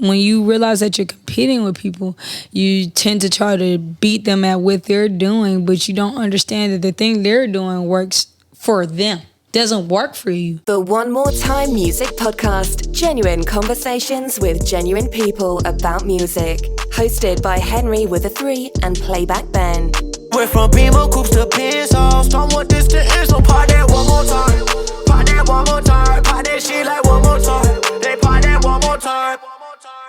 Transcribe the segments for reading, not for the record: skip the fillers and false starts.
when you realize that you're competing with people, you tend to try to beat them at what they're doing, but you don't understand that the thing they're doing works for them. Doesn't work for you. The One More Time Music Podcast. Genuine conversations with genuine people about music. Hosted by Henry with a 3 and Playback Ben. Went from Beamer Coops to Pencils. Don't want this to end, so part that one more time. Part that one more time. Part that shit like one more time. They part that one more time.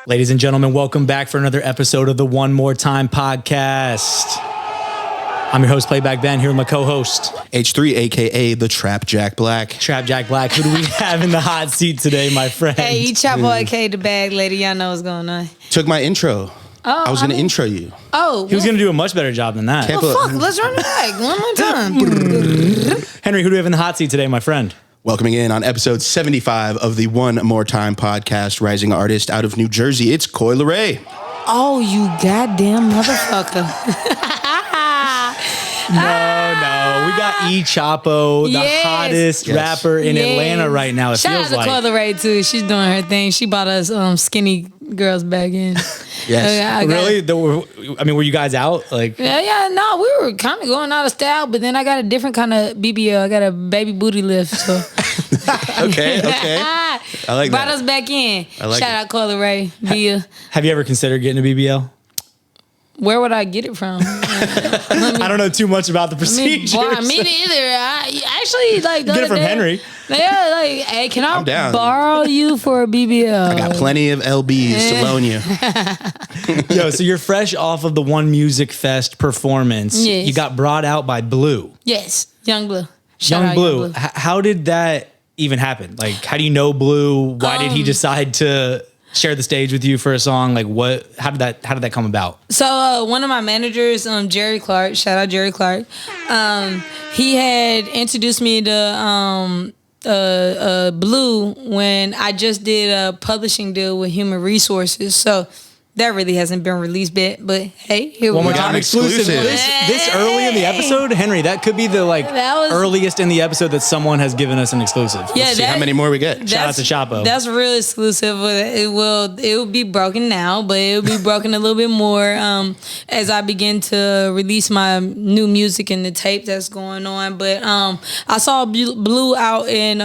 Ladies and gentlemen, welcome back for another episode of the One More Time Podcast. I'm your host, Playback Ben, here with my co-host. H3, a.k.a. the Trap Jack Black. Trap Jack Black. Who do we have in the hot seat today, my friend? Hey, E Chapo, aka the bag lady. Y'all know what's going on. Took my intro. I was going to intro you. Oh. He was going to do a much better job than that. Well, fuck, let's run it back one more time. Henry, who do we have in the hot seat today, my friend? Welcoming in on episode 75 of the One More Time Podcast, rising artist out of New Jersey, it's Coi Leray. Oh, you goddamn motherfucker. No. We got E Chapo, the hottest rapper in Atlanta right now. It Shout feels out to like. Coi Leray, too. She's doing her thing. She bought us skinny girls back in. Yes. Really? Were you guys out? Like, No, we were kind of going out of style, but then I got a different kind of BBL. I got a baby booty lift, so. Okay. I like Brought that. us back in. I like Shout out Coi Leray. have you ever considered getting a BBL? Where would I get it from? I don't know too much about the procedures. Me neither. I actually like the Get it other from day, Henry. Yeah, like, hey, can I'm I down. borrow you for a BBL? I got plenty of LBs to loan you. Yo, so you're fresh off of the One Music Fest performance. Yes. You got brought out by Blue. Yes, Young Blue. Young Blue. How did that even happen? Like, how do you know Blue? Why did he decide to share the stage with you for a song? Like, what? How did that come about? So one of my managers, Jerry Clark, shout out Jerry Clark, he had introduced me to Blue when I just did a publishing deal with Human Resources. So that really hasn't been released yet, but hey, here we One more go. time exclusive. This early in the episode, Henry, that could be the earliest in the episode that someone has given us an exclusive. Yeah, See how many more we get. Shout out to Chapo. That's real exclusive. It will be broken now, but it will be broken a little bit more as I begin to release my new music and the tape that's going on. But I saw Blue out in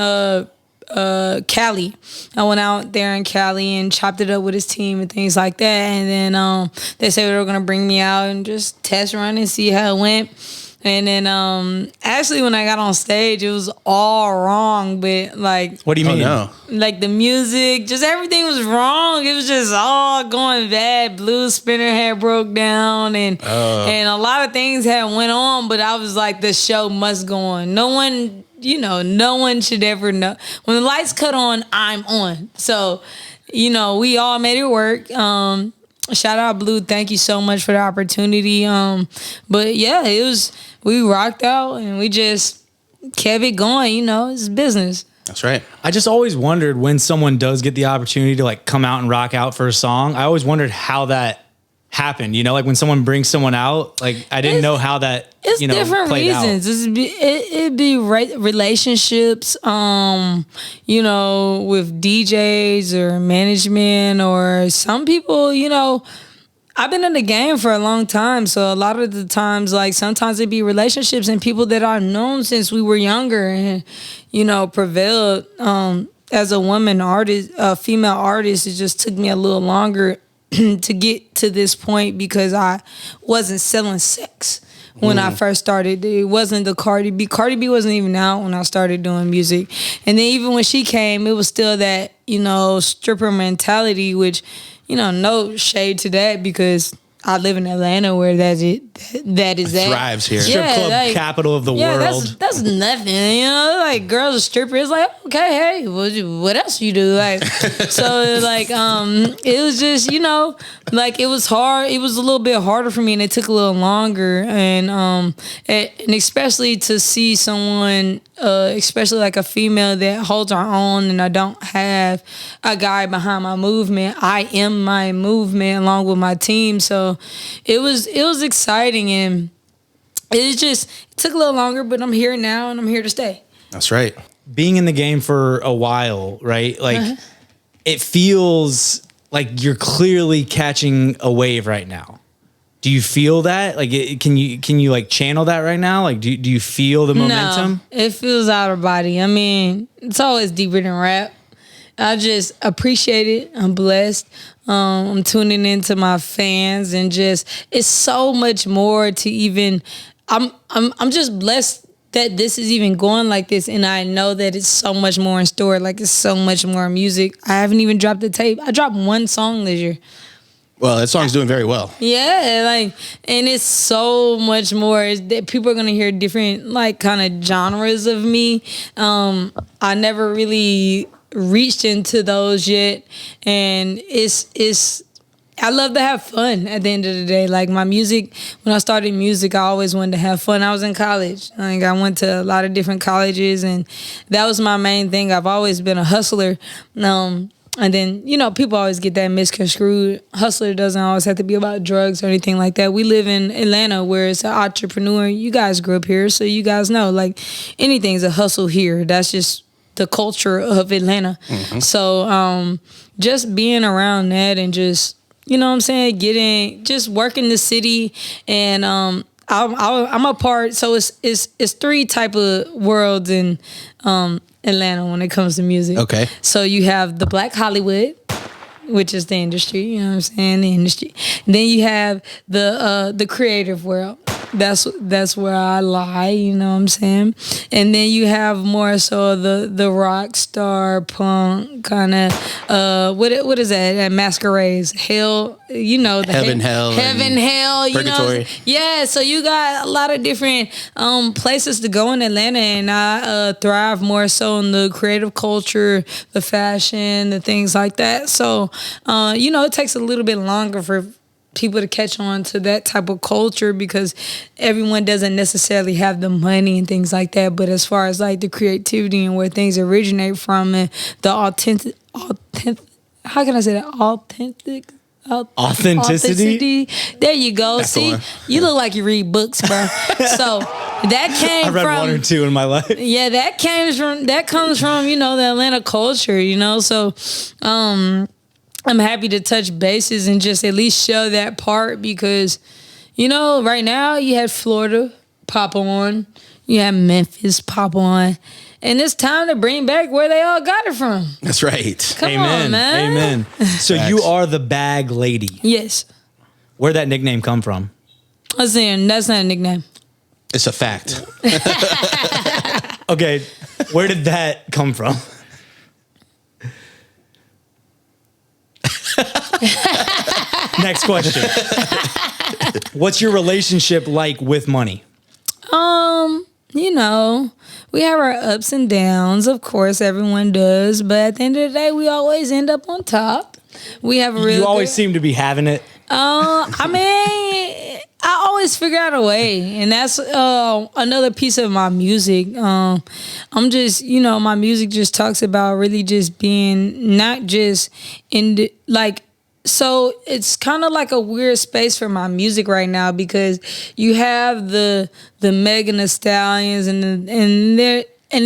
Cali. I went out there in Cali and chopped it up with his team and things like that. And then they said they were gonna bring me out and just test run and see how it went. And then actually when I got on stage, it was all wrong. But like, what do you mean? No. Like the music, just everything was wrong. It was just all going bad. Blue spinner had broke down and a lot of things had went on. But I was like, the show must go on. No one should ever know. When the lights cut on, I'm on. So, we all made it work. Shout out Blue. Thank you so much for the opportunity. But yeah, we rocked out and we just kept it going. It's business. That's right. I just always wondered when someone does get the opportunity to like come out and rock out for a song. I always wondered how that happened. Like when someone brings someone out, like I didn't know how that. It's different reasons. It'd be relationships, with DJs or management or some people, I've been in the game for a long time. So a lot of the times, like sometimes it'd be relationships and people that I've known since we were younger and, prevailed. As a woman artist, a female artist, it just took me a little longer to get to this point because I wasn't selling sex when I first started. It wasn't the Cardi B. Cardi B wasn't even out when I started doing music. And then even when she came, it was still that, stripper mentality, which, no shade to that because I live in Atlanta where that is that. Thrives here. Strip club capital of the world. That's nothing, like girls are strippers. Like, okay, hey, what else you do? Like, so like, it was just, like it was hard. It was a little bit harder for me, and it took a little longer. And especially to see someone, especially like a female that holds her own, and I don't have a guy behind my movement. I am my movement along with my team. So it was exciting, and it took a little longer, but I'm here now and I'm here to stay. That's right. Being in the game for a while, right? Like it feels like you're clearly catching a wave right now. Do you feel that? Like, can you like channel that right now? Like, do you feel the momentum? No, it feels out of body. I mean, it's always deeper than rap. I just appreciate it. I'm blessed. I'm tuning into my fans, and just it's so much more to even. I'm just blessed that this is even going like this, and I know that it's so much more in store. Like, it's so much more music. I haven't even dropped the tape. I dropped one song this year. Well, that song's doing very well. Yeah, like, and it's so much more. People are gonna hear different, like, kind of genres of me. I never really reached into those yet, and it's. I love to have fun at the end of the day. Like, my music, when I started music, I always wanted to have fun. I was in college. Like, I went to a lot of different colleges, and that was my main thing. I've always been a hustler. And then, you know, people always get that misconstrued. Hustler doesn't always have to be about drugs or anything like that. We live in Atlanta, where it's an entrepreneur. You guys grew up here, so you guys know, like, anything's a hustle here. That's just the culture of Atlanta. Mm-hmm. So just being around that and just, you know what I'm saying, just working the city, and I'm a part. So it's three type of worlds in Atlanta when it comes to music. Okay. So you have the Black Hollywood, which is the industry. You know what I'm saying, the industry. Then you have the creative world. That's where I lie, you know what I'm saying? And then you have more so the rock star punk kind of what is that masquerades, hell, you know, the heaven, hell, you purgatory. know. Yeah, so you got a lot of different places to go in Atlanta, and I thrive more so in the creative culture, the fashion, the things like that. So you know, it takes a little bit longer for people to catch on to that type of culture, because everyone doesn't necessarily have the money and things like that. But as far as like the creativity and where things originate from, and the authentic, how can I say that? Authenticity. There you go. That's See, you look like you read books, bro. So that came I read from one or two in my life. Yeah, that comes from, you know, the Atlanta culture, you know. So I'm happy to touch bases and just at least show that part, because, you know, right now you had Florida pop on, you had Memphis pop on, and it's time to bring back where they all got it from. That's right. Come Amen. on, man. Amen. So Facts. you are the bag lady. Yes. Where'd that nickname come from? Listen, that's not a nickname. It's a fact. Okay, where did that come from? Next question. What's your relationship like with money? You know, we have our ups and downs. Of course, everyone does. But at the end of the day, we always end up on top. We have a real. You always seem to be having it. I mean, I always figure out a way, and that's another piece of my music. I'm just, you know, my music just talks about really just being not just so it's kind of like a weird space for my music right now, because you have the Megan Thee Stallions and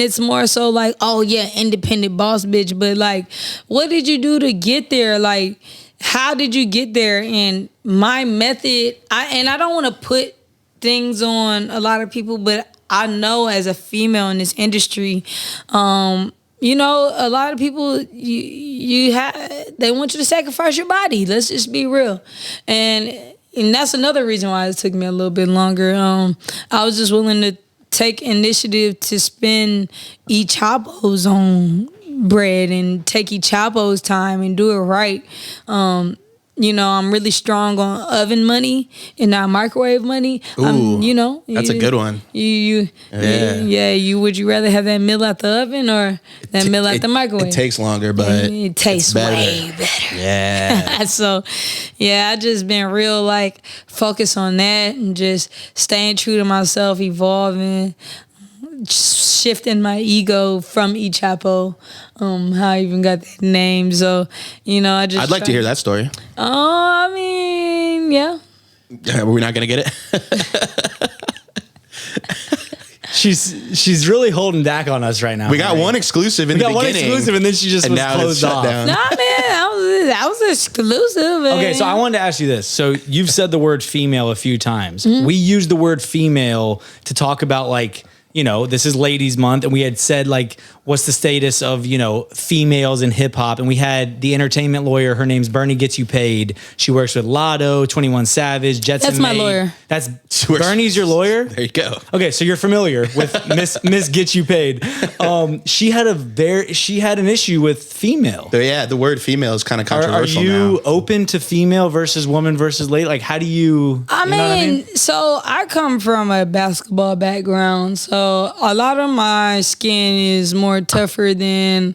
it's more so like, oh yeah, independent boss bitch, but like, what did you do to get there? Like, how did you get there? And my method, I don't want to put things on a lot of people, but I know as a female in this industry, you know, a lot of people, they want you to sacrifice your body. Let's just be real. And that's another reason why it took me a little bit longer. I was just willing to take initiative to spend E Chapo's own bread and take E Chapo's time and do it right. You know, I'm really strong on oven money and not microwave money. Ooh, you know, that's a good one. Would you rather have that meal out the oven or that meal out the microwave? It takes longer, but it tastes way better. Yeah. So, yeah, I just been real like focused on that and just staying true to myself, evolving, shifting my ego from E Chapo. How I even got that name. So, you know, I'd like to hear that story. I mean, yeah. We're not gonna get it. She's really holding back on us right now. We got one exclusive in the beginning. We got one exclusive, and then she just was now closed off. down. Nah, man, that was exclusive. Okay, so I wanted to ask you this. So you've said the word female a few times. We use the word female to talk about like, you know, this is Ladies Month, and we had said like, what's the status of, you know, females in hip hop? And we had the entertainment lawyer. Her name's Bernie Gets You Paid. She works with Lotto, 21 Savage, Jets. That's my lawyer. That's Bernie's your lawyer. There you go. Okay, so you're familiar with Miss Gets You Paid. She had an issue with female. The word female is kind of Are controversial you now. open to female versus woman versus lady? Like, how do you? I you know what mean, so I come from a basketball background, so a lot of my skin is more tougher than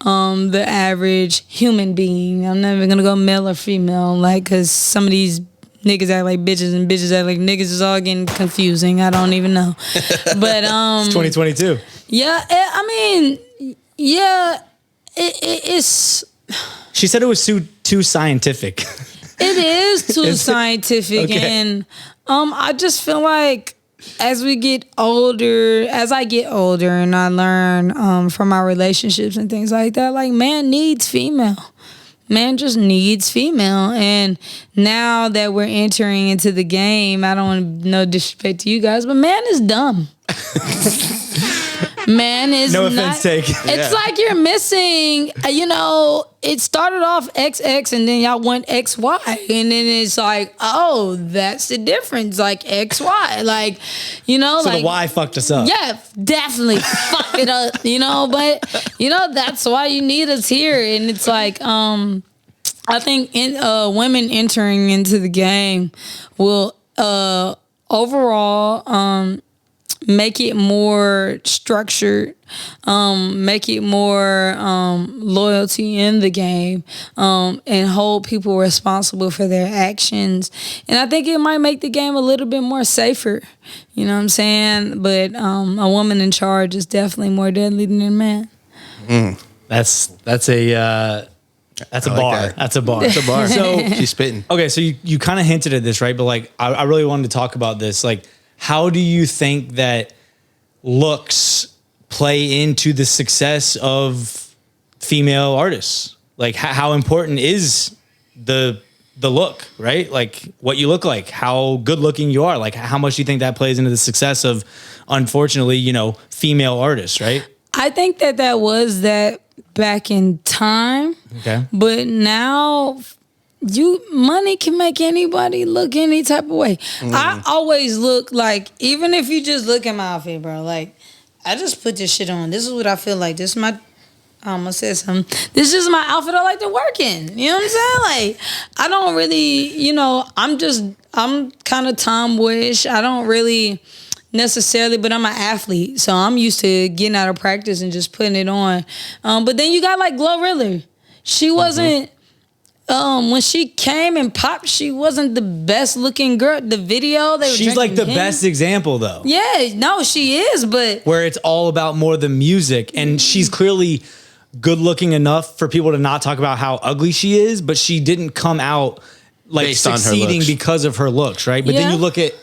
the average human being. I'm never gonna go male or female, like, cause some of these niggas act like bitches and bitches act like niggas is all getting confusing. I don't even know, but It's 2022. yeah, it's. She said it was too scientific. It is too Is it? scientific, Okay. and I just feel like as I get older, and I learn from my relationships and things like that, like man needs female. Man just needs female, and now that we're entering into the game, I don't want no disrespect to you guys, but man is dumb. Man is No not, offense taken. It's like you're missing, you know, it started off XX and then y'all went XY. And then it's like, oh, that's the difference. Like XY. Like, you know, So like the Y fucked us up. yeah, definitely fuck it up, you know, but you know, that's why you need us here. And it's like, I think women entering into the game will overall make it more structured, make it more loyalty in the game, and hold people responsible for their actions. And I think it might make the game a little bit more safer. You know what I'm saying? But a woman in charge is definitely more deadly than a man. That's a like bar. that. That's a bar. It's a bar. So She's spitting. okay, so you kind of hinted at this, right? But like, I really wanted to talk about this. Like, how do you think that looks play into the success of female artists? Like, how important is the look, right? Like what you look like, how good looking you are. Like, how much do you think that plays into the success of, unfortunately, you know, female artists, right? I think that was that back in time. Okay. But now money can make anybody look any type of way. I always look like, even if you just look at my outfit, bro, like I just put this shit on. This is what I feel like. This is my I'm gonna say something. This is my outfit I like to work in. You know what I'm saying? Like, I don't really, you know, I'm kind of tomboyish. I don't really necessarily, but I'm an athlete. So I'm used to getting out of practice and just putting it on. But then you got like Glorilla. She wasn't, when she came and popped, she wasn't the best looking girl. The video, they were She's like the drinking best example though. Yeah, no, she is, but Where it's all about more the music, and she's clearly good looking enough for people to not talk about how ugly she is, but she didn't come out like Based on her succeeding looks. because of her looks, right? But then Yeah. you look at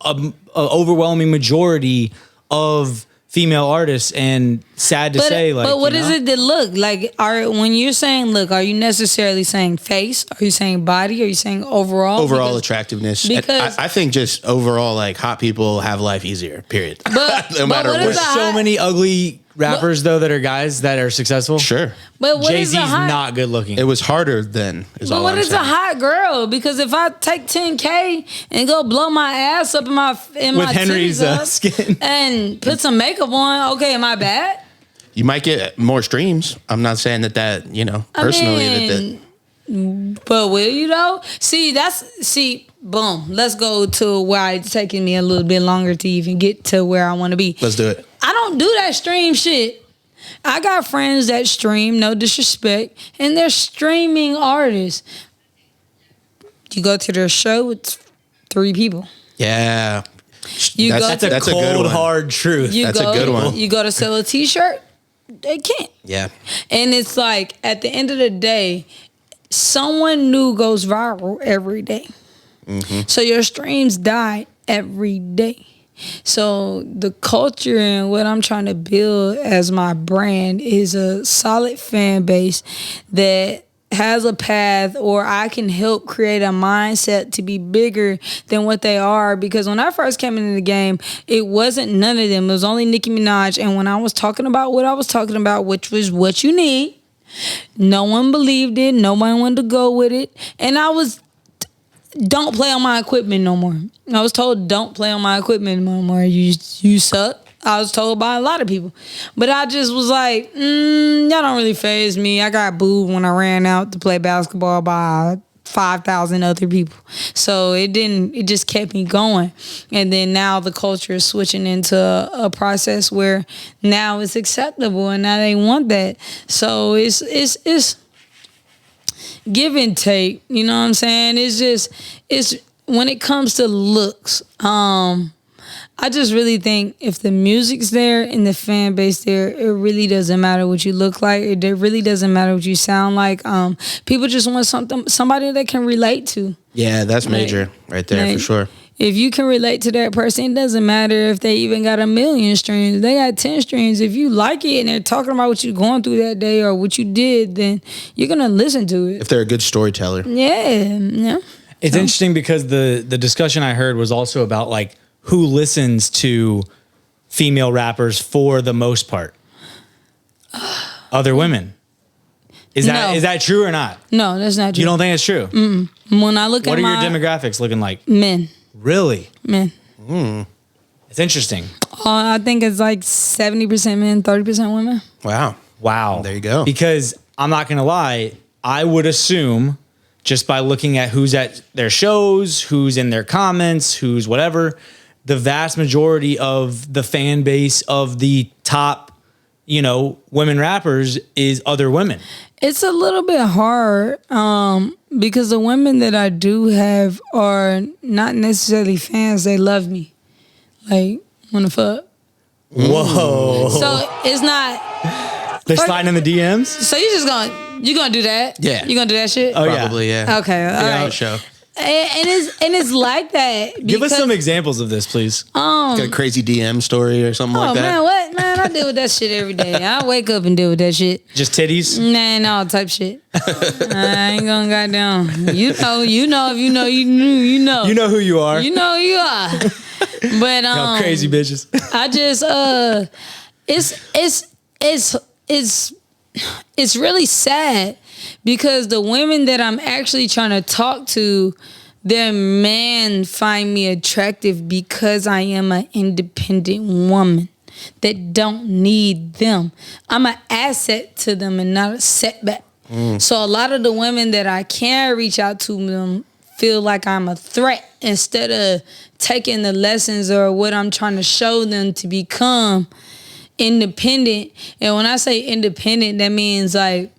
a overwhelming majority of female artists, and sad to say, like, but what you is know? it that look like? When you're saying look, are you necessarily saying face? Are you saying body? Are you saying overall? Overall Because- attractiveness. because- I think just overall, like, hot people have life easier, period. But, No matter what is what. a There's so hot, many ugly rappers though that are guys that are successful. Sure. But what is Jay-Z's a hot? not good looking. It was harder then, is But all what I'm is saying. a hot girl? Because if I take 10K and go blow my ass up in my With Henry's titties up skin. and put some makeup on, okay, am I bad? You might get more streams. I'm not saying that, you know, personally, But will you though? Boom. Let's go to where it's taking me a little bit longer to even get to where I want to be. let's do it. I don't do that stream shit. I got friends that stream, no disrespect, and they're streaming artists. You go to their show, it's 3 people. Yeah. You go That's a That's a good cold, one. hard truth. You That's a go, good one. You go to sell a t-shirt, they can't. Yeah. And it's like, at the end of the day, someone new goes viral every day. So your streams die every day. So the culture and what I'm trying to build as my brand is a solid fan base that has a path, or I can help create a mindset to be bigger than what they are. Because when I first came into the game, it wasn't none of them. It was only Nicki Minaj. And when I was talking about what I was talking about, which was what you need, no one believed it. Nobody wanted to go with it. And I was, don't play on my equipment no more. I was told, don't play on my equipment no more. You suck. I was told by a lot of people. But I just was like, y'all don't really faze me. I got booed when I ran out to play basketball by 5,000 other people. So it just kept me going. And then now the culture is switching into a process where now it's acceptable and now they want that. So it's give and take. You know what I'm saying? It's when it comes to looks, I just really think if the music's there and the fan base there, it really doesn't matter what you look like. It really doesn't matter what you sound like. People just want somebody they can relate to. Yeah, that's major right there for sure. If you can relate to that person, it doesn't matter if they even got 1 million streams. They got 10 streams. If you like it and they're talking about what you're going through that day or what you did, then you're going to listen to it. If they're a good storyteller. Yeah. It's interesting because the discussion I heard was also about like who listens to female rappers for the most part. Other women. Is that true or not? No, that's not true. You don't think it's true? When I look What at are your demographics looking like? Men. Really? Men. It's interesting. I think it's like 70% men, 30% women. Wow. There you go. Because I'm not going to lie, I would assume just by looking at who's at their shows, who's in their comments, who's whatever, the vast majority of the fan base of the top, women rappers is other women. It's a little bit hard because the women that I do have are not necessarily fans. They love me. Like, wanna fuck. Whoa. So it's not. They're sliding in the DMs? So you gonna do that? Yeah. You gonna do that shit? Oh, probably, yeah. Okay, all right. Show. And it's like that. Give us some examples of this, please. Got a crazy DM story or something like that? Man, what? Man, I deal with that shit every day. I wake up and deal with that shit. Just titties? Nah, all type shit. I ain't gonna goddamn. You know, if you know, you know. You know who you are. You know who you are. But Y'all crazy bitches. I just it's really sad because the women that I'm actually trying to talk to, their men find me attractive because I am an independent woman that don't need them. I'm an asset to them and not a setback. So a lot of the women that I can reach out to them feel like I'm a threat instead of taking the lessons or what I'm trying to show them to become independent. And when I say independent, that means like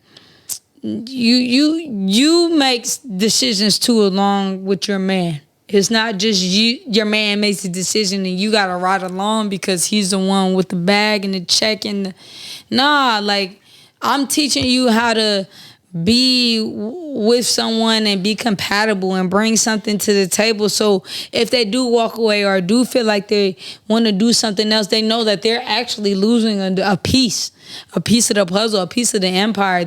you make decisions too along with your man. It's not just your man makes a decision and you gotta ride along because he's the one with the bag and the check and like I'm teaching you how to be with someone and be compatible and bring something to the table. So if they do walk away or do feel like they want to do something else, they know that they're actually losing a piece of the puzzle, a piece of the empire.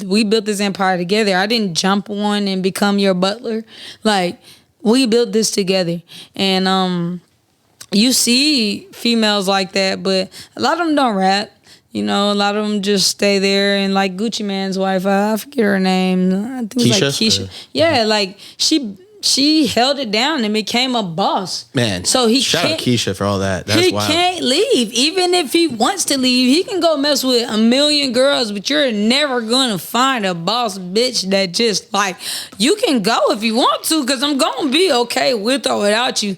We built this empire together. I didn't jump on and become your butler. Like, we built this together. And you see females like that, but a lot of them don't rap. A lot of them just stay there, and like Gucci Mane's wife, I forget her name. I think it was like Keisha. Yeah, like she held it down and became a boss. Man, so shout out Keisha for all that. That's wild. He can't leave. Even if he wants to leave, he can go mess with 1 million girls, but you're never gonna find a boss bitch that just like, you can go if you want to, because I'm gonna be okay with or without you,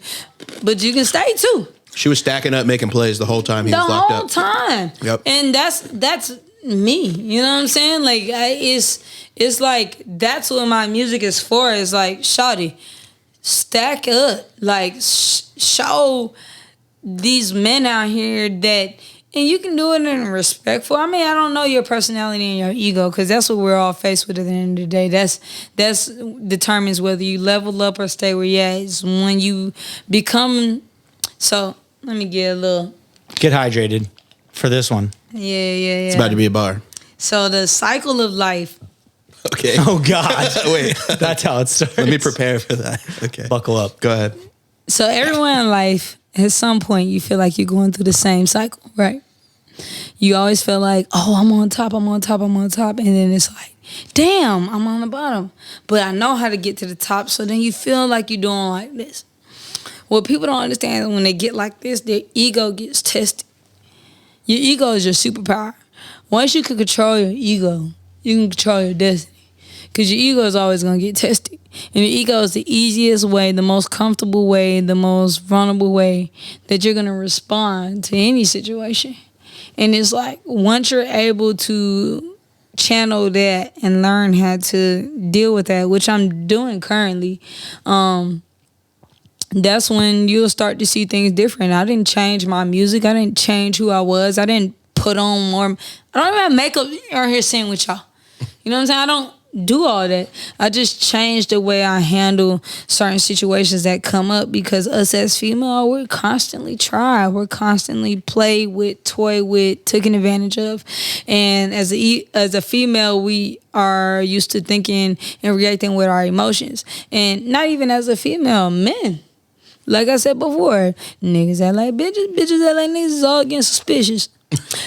but you can stay too. She was stacking up, making plays the whole time he was locked up. The whole time. Yep. And that's me. You know what I'm saying? Like, it's like, that's what my music is for. It's like, shawty, stack up. Like, show these men out here that, and you can do it in a respectful. I mean, I don't know your personality and your ego, because that's what we're all faced with at the end of the day. That's determines whether you level up or stay where you're at. It's when you become... So... Let me get a little... Get hydrated for this one. Yeah. It's about to be a bar. So the cycle of life Okay. Oh God. Wait. That's how it starts. Let me prepare for that. Okay. Buckle up. Go ahead. So everyone in life, at some point, you feel like you're going through the same cycle, right? You always feel like, oh, I'm on top, I'm on top, I'm on top. And then it's like, damn, I'm on the bottom. But I know how to get to the top. So then you feel like you're doing like this. What people don't understand is when they get like this, their ego gets tested. Your ego is your superpower. Once you can control your ego, you can control your destiny. Because your ego is always going to get tested. And your ego is the easiest way, the most comfortable way, the most vulnerable way that you're going to respond to any situation. And it's like, once you're able to channel that and learn how to deal with that, which I'm doing currently, that's when you'll start to see things different. I didn't change my music. I didn't change who I was. I didn't put on more. I don't even have makeup out here sitting with y'all. You know what I'm saying? I don't do all that. I just changed the way I handle certain situations that come up because us as female, we're constantly tried. We're constantly played with, toyed with, taken advantage of. And as a female, we are used to thinking and reacting with our emotions. And not even as a female, men. Like I said before, niggas act like bitches, bitches act like niggas, is all getting suspicious.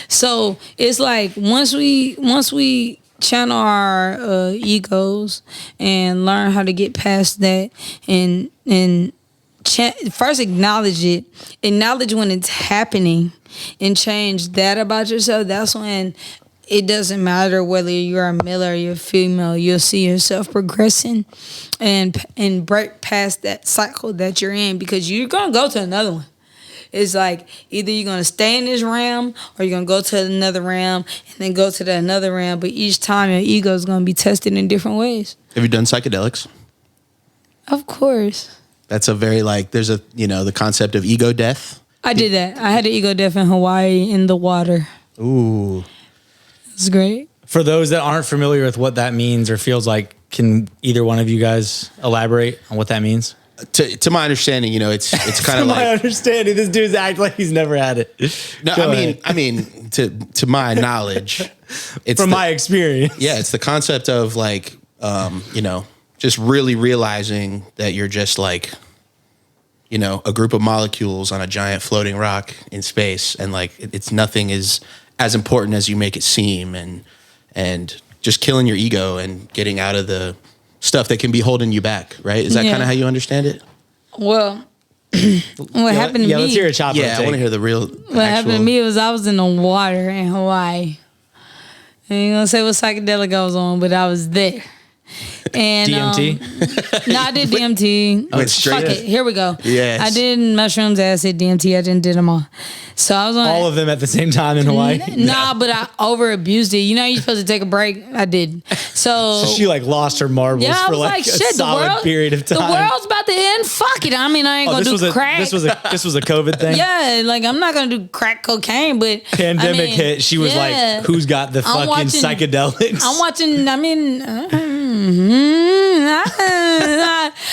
So it's like once we channel our egos and learn how to get past that and first acknowledge it, acknowledge when it's happening and change that about yourself, that's when it doesn't matter whether you're a male or you're female, you'll see yourself progressing and break past that cycle that you're in because you're going to go to another one. It's like either you're going to stay in this realm or you're going to go to another realm and then go to another realm. But each time your ego is going to be tested in different ways. Have you done psychedelics? Of course. That's a very there's the concept of ego death. I did that. I had an ego death in Hawaii in the water. Ooh. It's great. For those that aren't familiar with what that means or feels like, can either one of you guys elaborate on what that means? To my understanding, it's kind of like. To my understanding, this dude's acting like he's never had it. No, I mean, to my knowledge, it's from my experience. Yeah, it's the concept of just really realizing that you're just a group of molecules on a giant floating rock in space, and it's nothing is as important as you make it seem, and just killing your ego and getting out of the stuff that can be holding you back, right? Is that kind of how you understand it? Well, what happened to me? Yeah, let's hear a Chapo. Yeah, I want to hear the real. What happened to me was I was in the water in Hawaii. I ain't gonna say what psychedelic I was on, but I was there. And DMT? No, I did DMT. Went straight Fuck it. Here we go. Yes. I did mushrooms, acid, DMT. I didn't did them all. So I was on All of them at the same time in Hawaii? Nah, but I over abused it. You know, you're supposed to take a break. I did. So She lost her marbles yeah, I for was like a shit, solid period of time. The world's about to end. Fuck it. I mean, I ain't gonna do crack. This was a COVID thing? Yeah, like I'm not gonna do crack cocaine, but Pandemic hit. She was like, who's got the fucking psychedelics? I'm watching,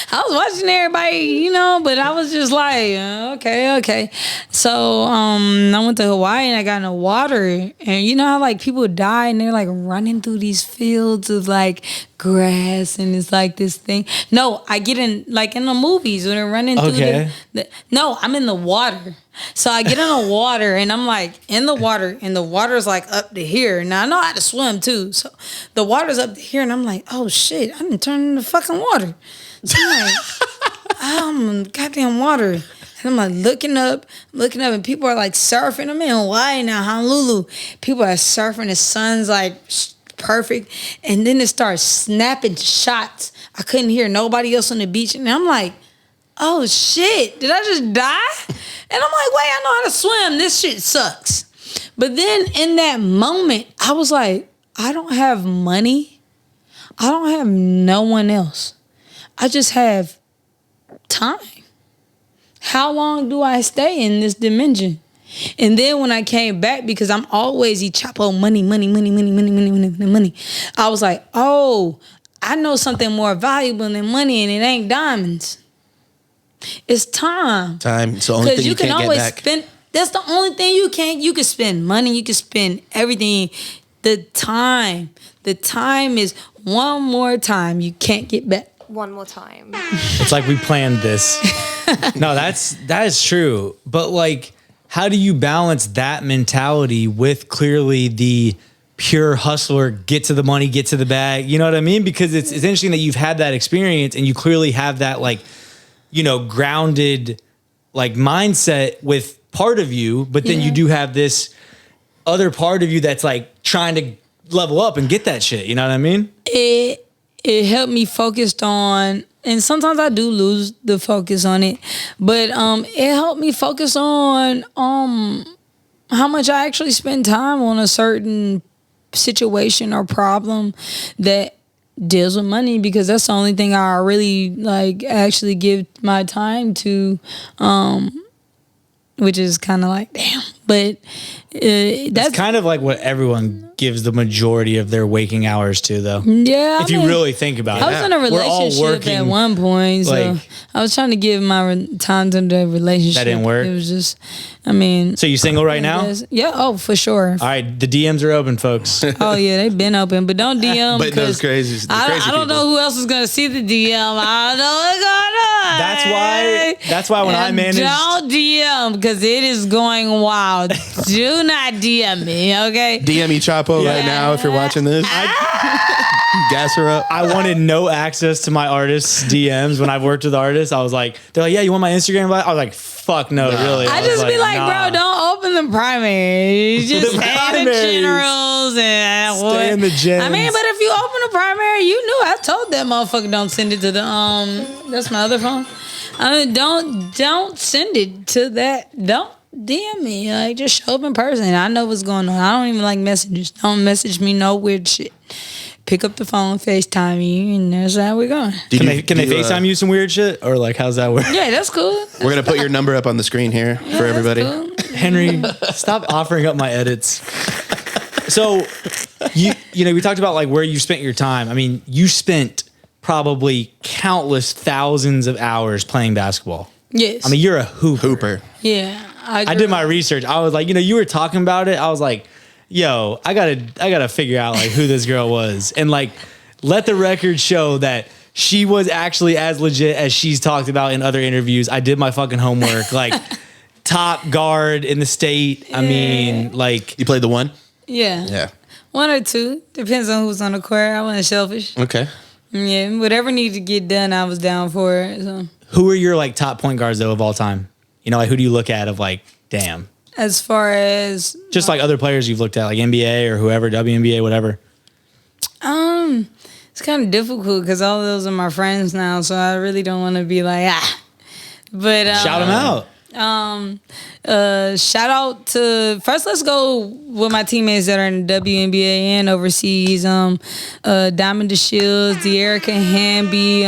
I was watching everybody, but I was just like, okay. So I went to Hawaii and I got in the water, and you know how people die and they're running through these fields of grass and it's this thing. No, I get in in the movies when they're running through no, I'm in the water. So I get in the water and I'm in the water, and the water's up to here. Now I know how to swim too. So the water's up to here and I'm like, oh shit, I didn't turn into fucking water. So I'm in goddamn water. And I'm looking up, and people are surfing. I'm in Hawaii now, Honolulu. People are surfing, the sun's perfect. And then it starts snapping shots. I couldn't hear nobody else on the beach. And I'm like, oh shit, did I just die? And I'm like, wait, I know how to swim. This shit sucks. But then in that moment, I was like, I don't have money. I don't have no one else. I just have time. How long do I stay in this dimension? And then when I came back, because I'm always E Chapo, money. I was like, oh, I know something more valuable than money, and it ain't diamonds. It's time. Time. It's the only thing you can't get back. That's the only thing you can't. You can spend money. You can spend everything. The time is one more time. You can't get back. One more time. It's like we planned this. No, that is true. But like, how do you balance that mentality with clearly the pure hustler, get to the money, get to the bag? You know what I mean? Because it's interesting that you've had that experience and you clearly have that like, you know, grounded like mindset with part of you, but then you do have this other part of you that's like trying to level up and get that shit. You know what I mean? It helped me focus on, and sometimes I do lose the focus on it, but it helped me focus on how much I actually spend time on a certain situation or problem that deals with money, because that's the only thing I really like actually give my time to, which is kind of like damn, but that's kind of like what everyone gives the majority of their waking hours to, though. Yeah, if you really think about it. I was in a relationship at one point, so like, I was trying to give my time to the relationship. That didn't work? It was just, I mean. So you single right now? Yeah, oh, for sure. All right, the DMs are open, folks. Oh, yeah, they've been open, but don't DM. But those crazy I don't know who else is going to see the DM. I don't know what's going on. That's why when I managed. Don't DM, because it is going wild. Do not DM me, okay? DM E Chapo right now if you're watching this. Gas her up. I wanted no access to my artists' DMs when I've worked with artists. I was like, they're like, yeah, you want my Instagram? I was like, fuck no, really. I just be like, nah. bro, don't open the primaries. Just The stay in the primaries. generals and Stay in the gens. I mean, but if you open a primary, you knew. I told that motherfucker don't send it to the That's my other phone. Don't send it to that. Don't DM me. Like, just show up in person. I know what's going on. I don't even like messages. Don't message me no weird shit. Pick up the phone, FaceTime you, and that's how we're going. Can they FaceTime you some weird shit? Or like, how's that work? Yeah, that's cool. We're going to put your number up on the screen here for everybody. Cool. Henry, stop offering up my edits. So, you know, we talked about like where you spent your time. I mean, you spent probably countless thousands of hours playing basketball. Yes. I mean, you're a hooper. Yeah. I did my research. I was like, you know, you were talking about it. I was like, yo, I gotta figure out like who this girl was, and like let the record show that she was actually as legit as she's talked about in other interviews. I did my fucking homework. Like top guard in the state. I mean, like You played the one? Yeah. Yeah. One or two. Depends on who's on the court. I wasn't selfish. Okay. Yeah. Whatever needed to get done, I was down for it. So. who are your like top point guards though of all time? You know, like who do you look at of like, damn? As far as Just like other players you've looked at, like NBA or whoever, WNBA, whatever. it's kind of difficult because all of those are my friends now, so I really don't want to be like But Shout them out. Shout out to first. Let's go with my teammates that are in the WNBA and overseas. Diamond DeShields, De'Erica Hamby,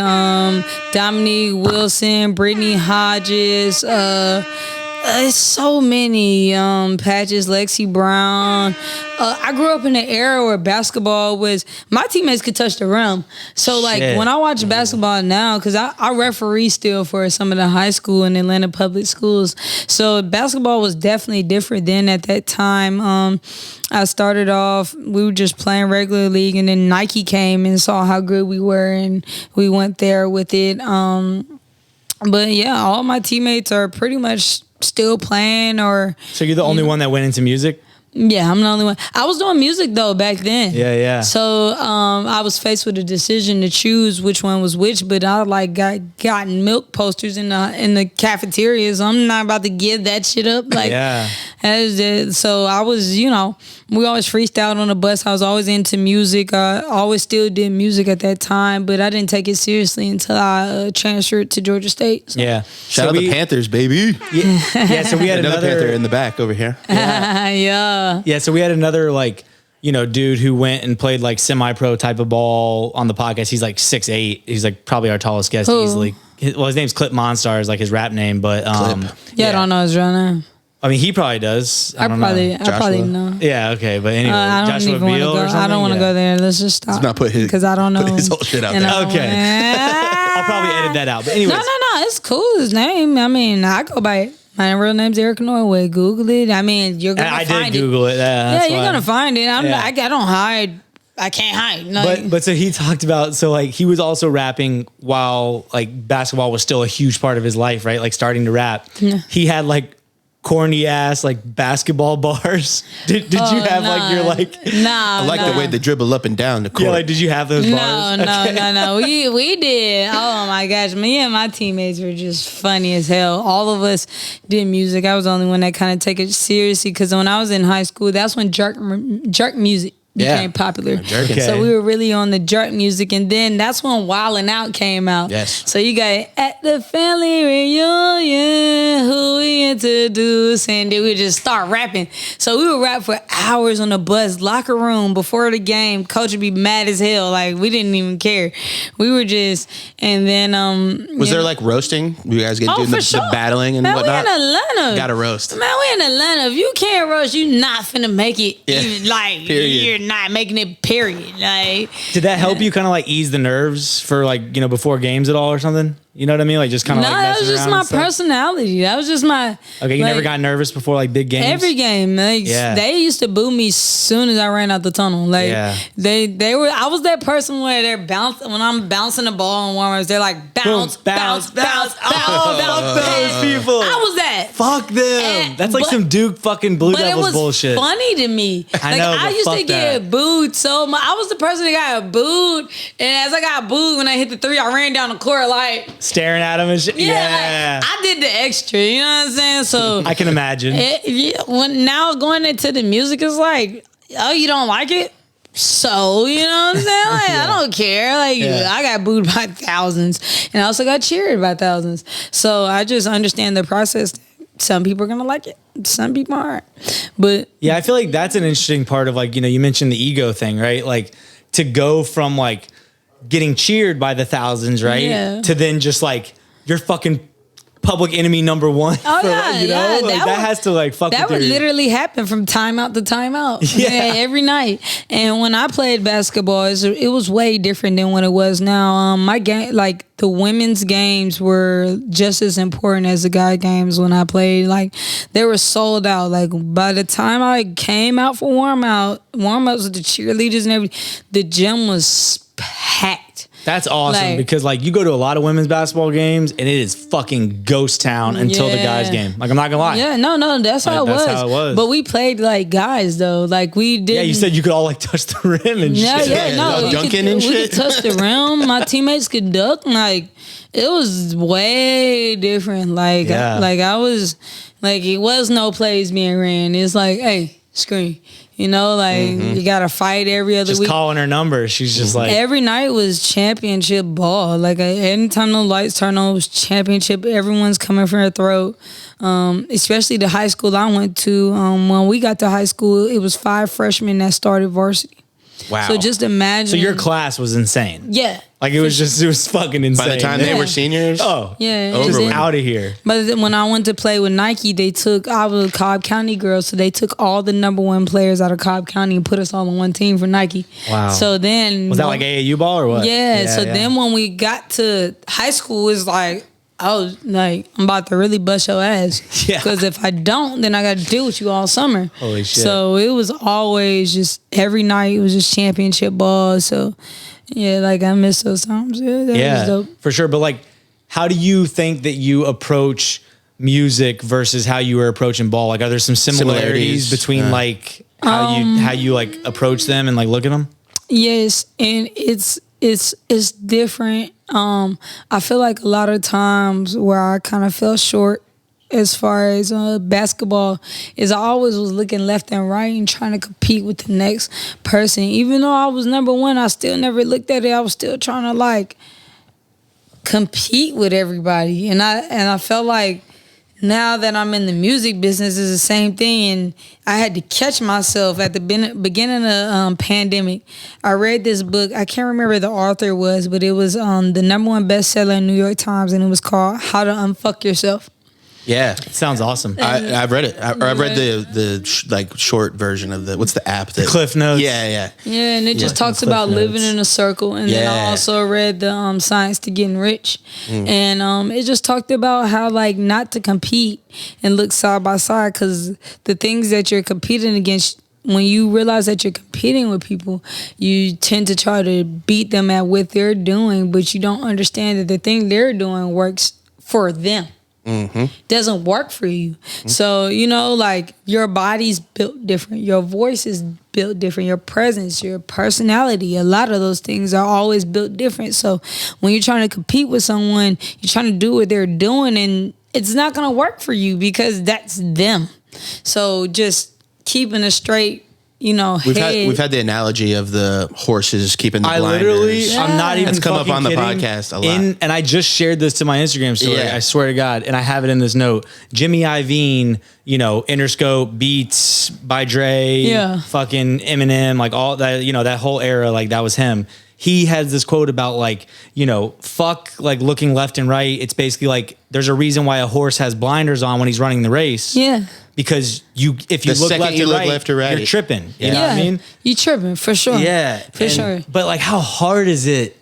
Dominique Wilson, Brittany Hodges. It's so many patches. Lexi Brown. I grew up in an era where basketball was my teammates could touch the rim. So like Shit. when I watch basketball now, because I referee still for some of the high school and Atlanta public schools. So basketball was definitely different then at that time. I started off, we were just playing regular league, and then Nike came and saw how good we were, and we went there with it. But yeah, all my teammates are pretty much still playing or... So you're the only one that went into music? Yeah, I'm the only one. I was doing music though back then. Yeah. So I was faced with a decision to choose which one was which, but I like gotten milk posters in the cafeteria, so I'm not about to give that shit up. Like, Yeah. So I was, we always freestyled on the bus. I was always into music. I always still did music at that time, but I didn't take it seriously until I transferred to Georgia State. So. Yeah. Shout out the Panthers, baby. Yeah, so we had Another Panther in the back over here. Yeah. Yeah, so we had another like, dude who went and played like semi-pro type of ball on the podcast. He's like 6'8". He's like probably our tallest guest Who? easily. His name's Clip Monstar is like his rap name, but I don't know his real name. I mean, he probably does. I don't know. I probably know. Yeah, okay, but anyway, I don't Joshua even want to Beal go. or something. I don't want to go there. Let's just stop. Let's not put his because I don't know his whole shit out And there. I don't Okay. wanna- I'll probably edit that out. But anyways, No. It's cool. His name. I mean, I go by it. My real name's Erica Norway. Google it. I mean, you're gonna I find did Google it. Yeah, That's you're why. gonna find it. Yeah. I don't hide I can't hide. Like, But so he talked about, so like he was also rapping while like basketball was still a huge part of his life, right? Like starting to rap. Yeah. He had like corny ass like basketball bars. Did you have like your like Nah, I like the way they dribble up and down the court. yeah, like did you have those bars? No. We did. Oh my gosh, me and my teammates were just funny as hell. All of us did music. I was the only one that kind of take it seriously because when I was in high school, that's when jerk music became popular. Okay. So we were really on the jerk music, and then that's when Wildin' Out came out. Yes. So you got at the family reunion, who we introduced, and then we just start rapping. So we would rap for hours on the bus, locker room before the game. Coach would be mad as hell. Like we didn't even care. We were just, and then Was there like roasting? You guys get doing for the battling and man, whatnot? we in Atlanta. Gotta roast. Man, we in Atlanta. If you can't roast, you not finna make it. Yeah. Even, like Period. you're not making it. Period. Like, Did that help you kind of like ease the nerves for like, you know, before games at all or something? You know what I mean? Like just kind of no, like that was messing just around my and stuff? personality. That was just my. Okay, you like, never got nervous before like big games? every game. Like, Yeah. they used to boo me as soon as I ran out the tunnel. Like Yeah. they were. I was that person where they're bouncing when I'm bouncing the ball on warm-ups. They're like bounce, bounce, bounce, bounce. Fuck those people. I was that. Fuck them. And- That's like but- some Duke fucking Blue But it Devils was bullshit. funny to me. I Like know, I but used to fuck get that. booed so much. I was the person that got booed, and as I got booed when I hit the three, I ran down the court like Staring at them and shit. Yeah. like, I did the extra. You know what I'm saying? So I can imagine. when now going into the music is like, oh, you don't like it? So, you know what I'm saying? Like, I don't care. Like, Yeah. I got booed by thousands, and I also got cheered by thousands. So I just understand the process. Some people are gonna like it. Some people aren't. But Yeah, I feel like that's an interesting part of like, you know, you mentioned the ego thing, right? Like to go from like getting cheered by the thousands, right? Yeah. To then just like you're fucking public enemy number one. Oh, for, yeah, like, you know? yeah, Like, that that would- has to like fuck that with would your- literally happen from timeout to timeout. Yeah. Every night. And when I played basketball, it was way different than what it was now. My game, like the women's games, were just as important as the guy games when I played. Like they were sold out. Like by the time I came out for warm ups with the cheerleaders and everything, the gym was packed. That's awesome Like- because like you go to a lot of women's basketball games and it is fucking ghost town until the guys game. Like I'm not gonna lie. Yeah, no, that's how it Like, was. that's how it was. But we played like guys though. Like we did. Yeah, you said you could all like touch the rim and Yeah, shit. yeah, no. like dunking and we shit. could touch the rim. My teammates could duck. Like it was way different. Like Yeah. like I was like it was no plays being ran. It's like, hey, screen. You know, like you gotta fight every other Just week. calling her number. She's just like Every night was championship ball. Like anytime the lights turn on, it was championship. Everyone's coming for her throat. Especially the high school I went to. When we got to high school, it was 5 freshmen that started varsity. wow. So just imagine. So your class was insane. yeah. Like it was fucking insane. By the time they Yeah. were seniors, oh Yeah, Over and with. then- out of here. But then when I went to play with Nike, I was a Cobb County girl, so they took all the number 1 players out of Cobb County and put us all on one team for Nike. Wow. So then Was that like AAU ball or what? Yeah. So then when we got to high school, it's like I was like, I'm about to really bust your ass. Yeah. Because if I don't, then I got to deal with you all summer. Holy shit. So it was always just every night. It was just championship ball. So yeah, like I miss those times. Yeah, that was dope. for sure. But like, how do you think that you approach music versus how you were approaching ball? Like, are there some similarities Similarities, between yeah. like how you like approach them and like look at them? Yes, and it's different. I feel like a lot of times where I kind of fell short as far as basketball is I always was looking left and right and trying to compete with the next person. Even though I was number 1, I still never looked at it. I was still trying to like compete with everybody, and I felt like now that I'm in the music business, it's the same thing. And I had to catch myself at the beginning of pandemic. I read this book. I can't remember the author was, but it was the number 1 bestseller in New York Times, and it was called How to Unfuck Yourself. yeah. It sounds awesome. I've read it. I've read the like short version of what's the app that Cliff Notes. Yeah. Yeah, and it just talks Cliff about living Notes. in a circle. And then I Yeah. also read the Science to Getting Rich. And it just talked about how like not to compete and look side by side, because the things that you're competing against, when you realize that you're competing with people, you tend to try to beat them at what they're doing, but you don't understand that the thing they're doing works for them. Doesn't work for you. So, you know, like your body's built different. Your voice is built different. Your presence, your personality, a lot of those things are always built different. So when you're trying to compete with someone, you're trying to do what they're doing and it's not going to work for you because that's them. So just keeping a straight, you know, We've had the analogy of the horses keeping the blinders. Literally, I'm not even It's come up on the kidding. podcast a lot. And I just shared this to my Instagram story. Yeah. I swear to God, and I have it in this note. Jimmy Iovine, you know, Interscope, Beats by Dre, fucking Eminem, like all that, you know, that whole era, like that was him. He has this quote about like, you know, fuck like looking left and right. It's basically like there's a reason why a horse has blinders on when he's running the race. Yeah. Because if you The look second left, you and look right, left or right, you're tripping. Yeah. You know what I mean? You tripping for sure. Yeah. For sure. But like how hard is it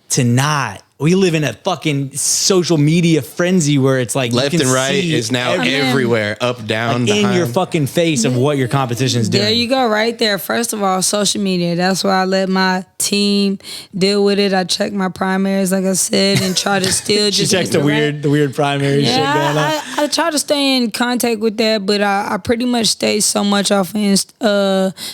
to not? We live in a fucking social media frenzy where it's like Left you can and right see is now mean, everywhere, up, down, like in behind. your fucking face of what your competition's doing. There you go, right there. First of all, social media. That's why I let my team deal with it. I check my primaries, like I said, and try to still She just checks the weird primary shit going on. I try to stay in contact with that, but I pretty much stay so much off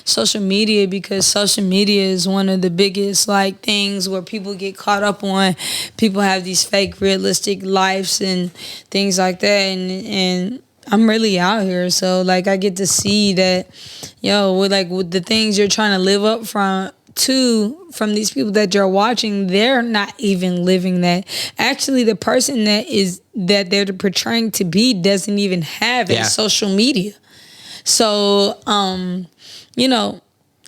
social media because social media is one of the biggest like things where people get caught up on. People have these fake realistic lives and things like that, and I'm really out here, so like I get to see that, with the things you're trying to live up from these people that you're watching, they're not even living that. Actually, the person that they're portraying to be doesn't even have a social media. So,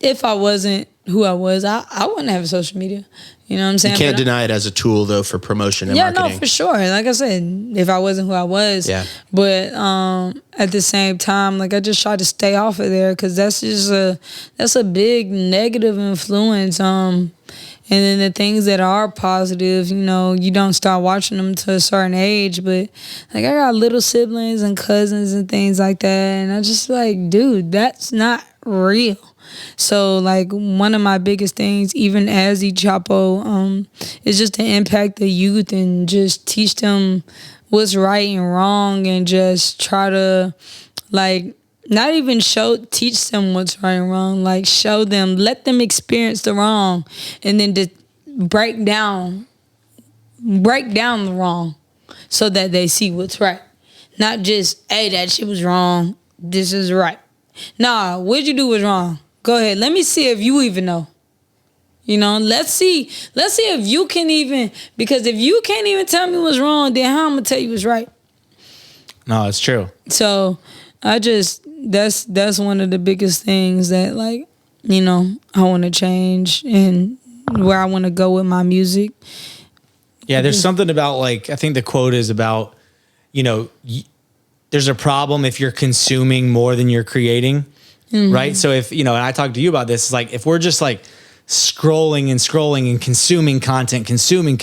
if I wasn't who I was, I wouldn't have a social media. You know what I'm saying? You can't deny it as a tool, though, for promotion and marketing. No, for sure. Like I said, if I wasn't who I was. Yeah. But at the same time, like I just try to stay off of there because that's a big negative influence. And then the things that are positive, you don't start watching them to a certain age. But like I got little siblings and cousins and things like that. And I just like, dude, that's not real. So like one of my biggest things, even as E Chapo, is just to impact the youth and just teach them what's right and wrong and just try to like not even teach them what's right and wrong, like show them, let them experience the wrong and then to break down the wrong so that they see what's right. Not just, hey, that shit was wrong, this is right. Nah, what'd you do was wrong? Go ahead. Let me see if you even know. Let's see if you can even, because if you can't even tell me what's wrong, then how I'm gonna tell you what's right? No, it's true. So that's one of the biggest things that like, I want to change and where I want to go with my music. Yeah, there's something about like, I think the quote is about, there's a problem if you're consuming more than you're creating. Mm-hmm. Right. So if, and I talked to you about this, like if we're just like scrolling and consuming content, consuming,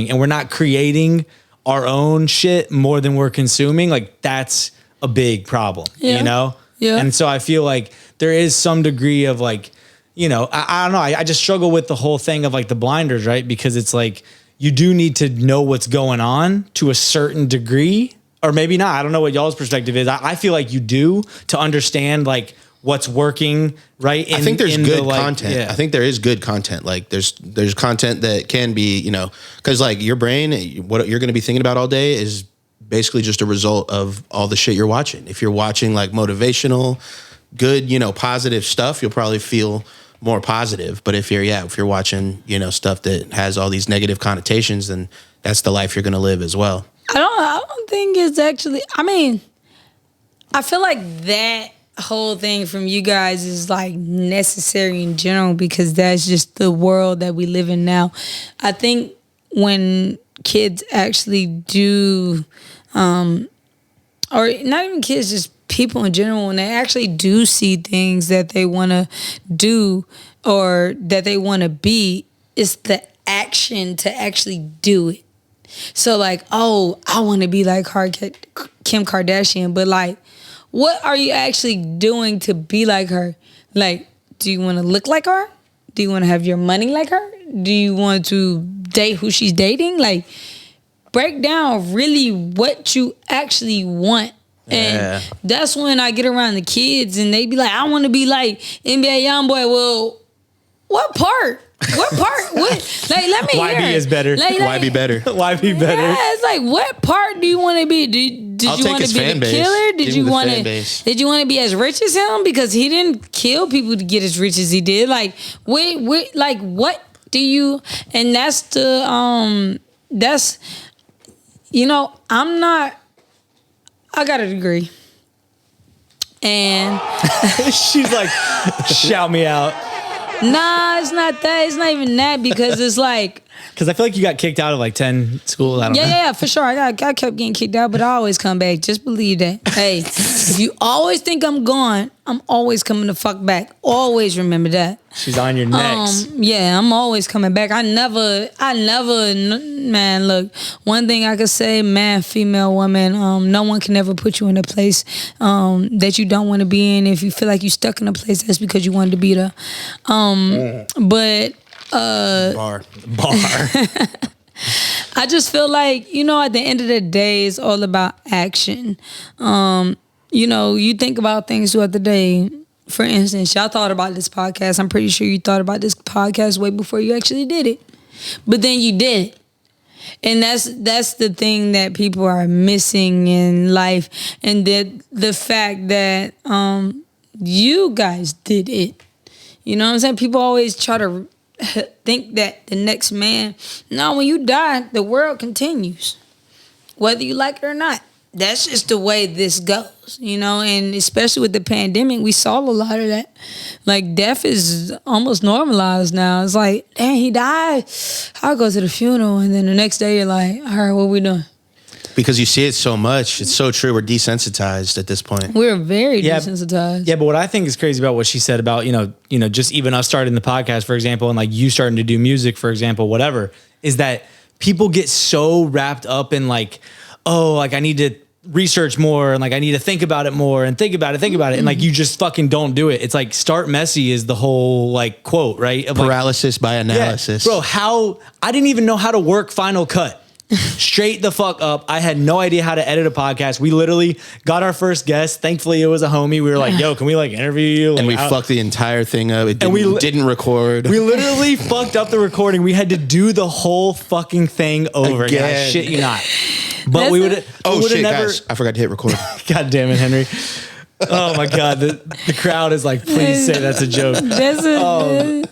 and we're not creating our own shit more than we're consuming, like that's a big problem, Yeah. And so I feel like there is some degree of like, I don't know. I just struggle with the whole thing of like the blinders, right? Because it's like, you do need to know what's going on to a certain degree. Or maybe not. I don't know what y'all's perspective is. I feel like you do to understand like what's working, right? I think there's good like, content. Yeah. I think there is good content. Like there's content that can be, because like your brain, what you're going to be thinking about all day is basically just a result of all the shit you're watching. If you're watching like motivational, good, positive stuff, you'll probably feel more positive. But if you're watching, stuff that has all these negative connotations, then that's the life you're going to live as well. I don't think it's actually, I feel like that whole thing from you guys is like necessary in general because that's just the world that we live in now. I think when kids actually do, or not even kids, just people in general, when they actually do see things that they want to do or that they want to be, it's the action to actually do it. So like, oh, I want to be like Kim Kardashian, but like, what are you actually doing to be like her? Like, do you want to look like her? Do you want to have your money like her? Do you want to date who she's dating? Like, break down really what you actually want. And that's when I get around the kids and they be like, I want to be like NBA Youngboy. Well, what part? What part? What? Like, let me Why hear. be is better? Why be better? Why be better? Yeah, it's like, what part do you want to be? Did I'll you take want to his be fan the base. killer? Give him the fan base. Did you want to be as rich as him? Because he didn't kill people to get as rich as he did. Like, like, what do you? And that's the that's, you know, I got a degree, and She's like, shout me out. nah, it's not that. It's not even that because it's like. Because I feel like you got kicked out of like 10 schools. I don't know. Yeah, for sure. I kept getting kicked out, but I always come back. Just believe that. Hey, if you always think I'm gone, I'm always coming the fuck back. Always remember that. She's on your necks. Yeah, I'm always coming back. I never, man, look, one thing I could say, man, female, woman, no one can ever put you in a place that you don't want to be in. If you feel like you're stuck in a place, that's because you wanted to be there. But Bar. I just feel like, you know, at the end of the day, it's all about action. You know, you think about things throughout the day. For instance, y'all thought about this podcast. I'm pretty sure you thought about this podcast way before you actually did it. But then you did it. And that's the thing that people are missing in life. And the fact that you guys did it. You know what I'm saying? People always try to think that the next man, no, when you die, the world continues. Whether you like it or not. That's just the way this goes, you know, and especially with the pandemic, we saw a lot of that. Like, death is almost normalized now. It's like, damn, he died. I'll go to the funeral, and then the next day you're like, all right, what we doing? Because you see it so much. It's so true. We're desensitized at this point. We're very desensitized. Yeah, but what I think is crazy about what she said about, you know, just even us starting the podcast, for example, and like you starting to do music, for example, whatever, is that people get so wrapped up in like, oh, like I need to research more and like I need to think about it more and think about it. And like you just fucking don't do it. It's like start messy is the whole like quote, right? Of Paralysis by analysis. Yeah. Bro, I didn't even know how to work Final Cut. Straight the fuck up. I had no idea how to edit a podcast. We literally got our first guest. Thankfully, it was a homie. We were like, yo, can we like interview you? Like, and we fucked the entire thing up. It didn't record. We literally fucked up the recording. We had to do the whole fucking thing over again. I shit you not. But we would have never. Guys, I forgot to hit record. God damn it, Henry. Oh my God. The crowd is like, please say that's a joke.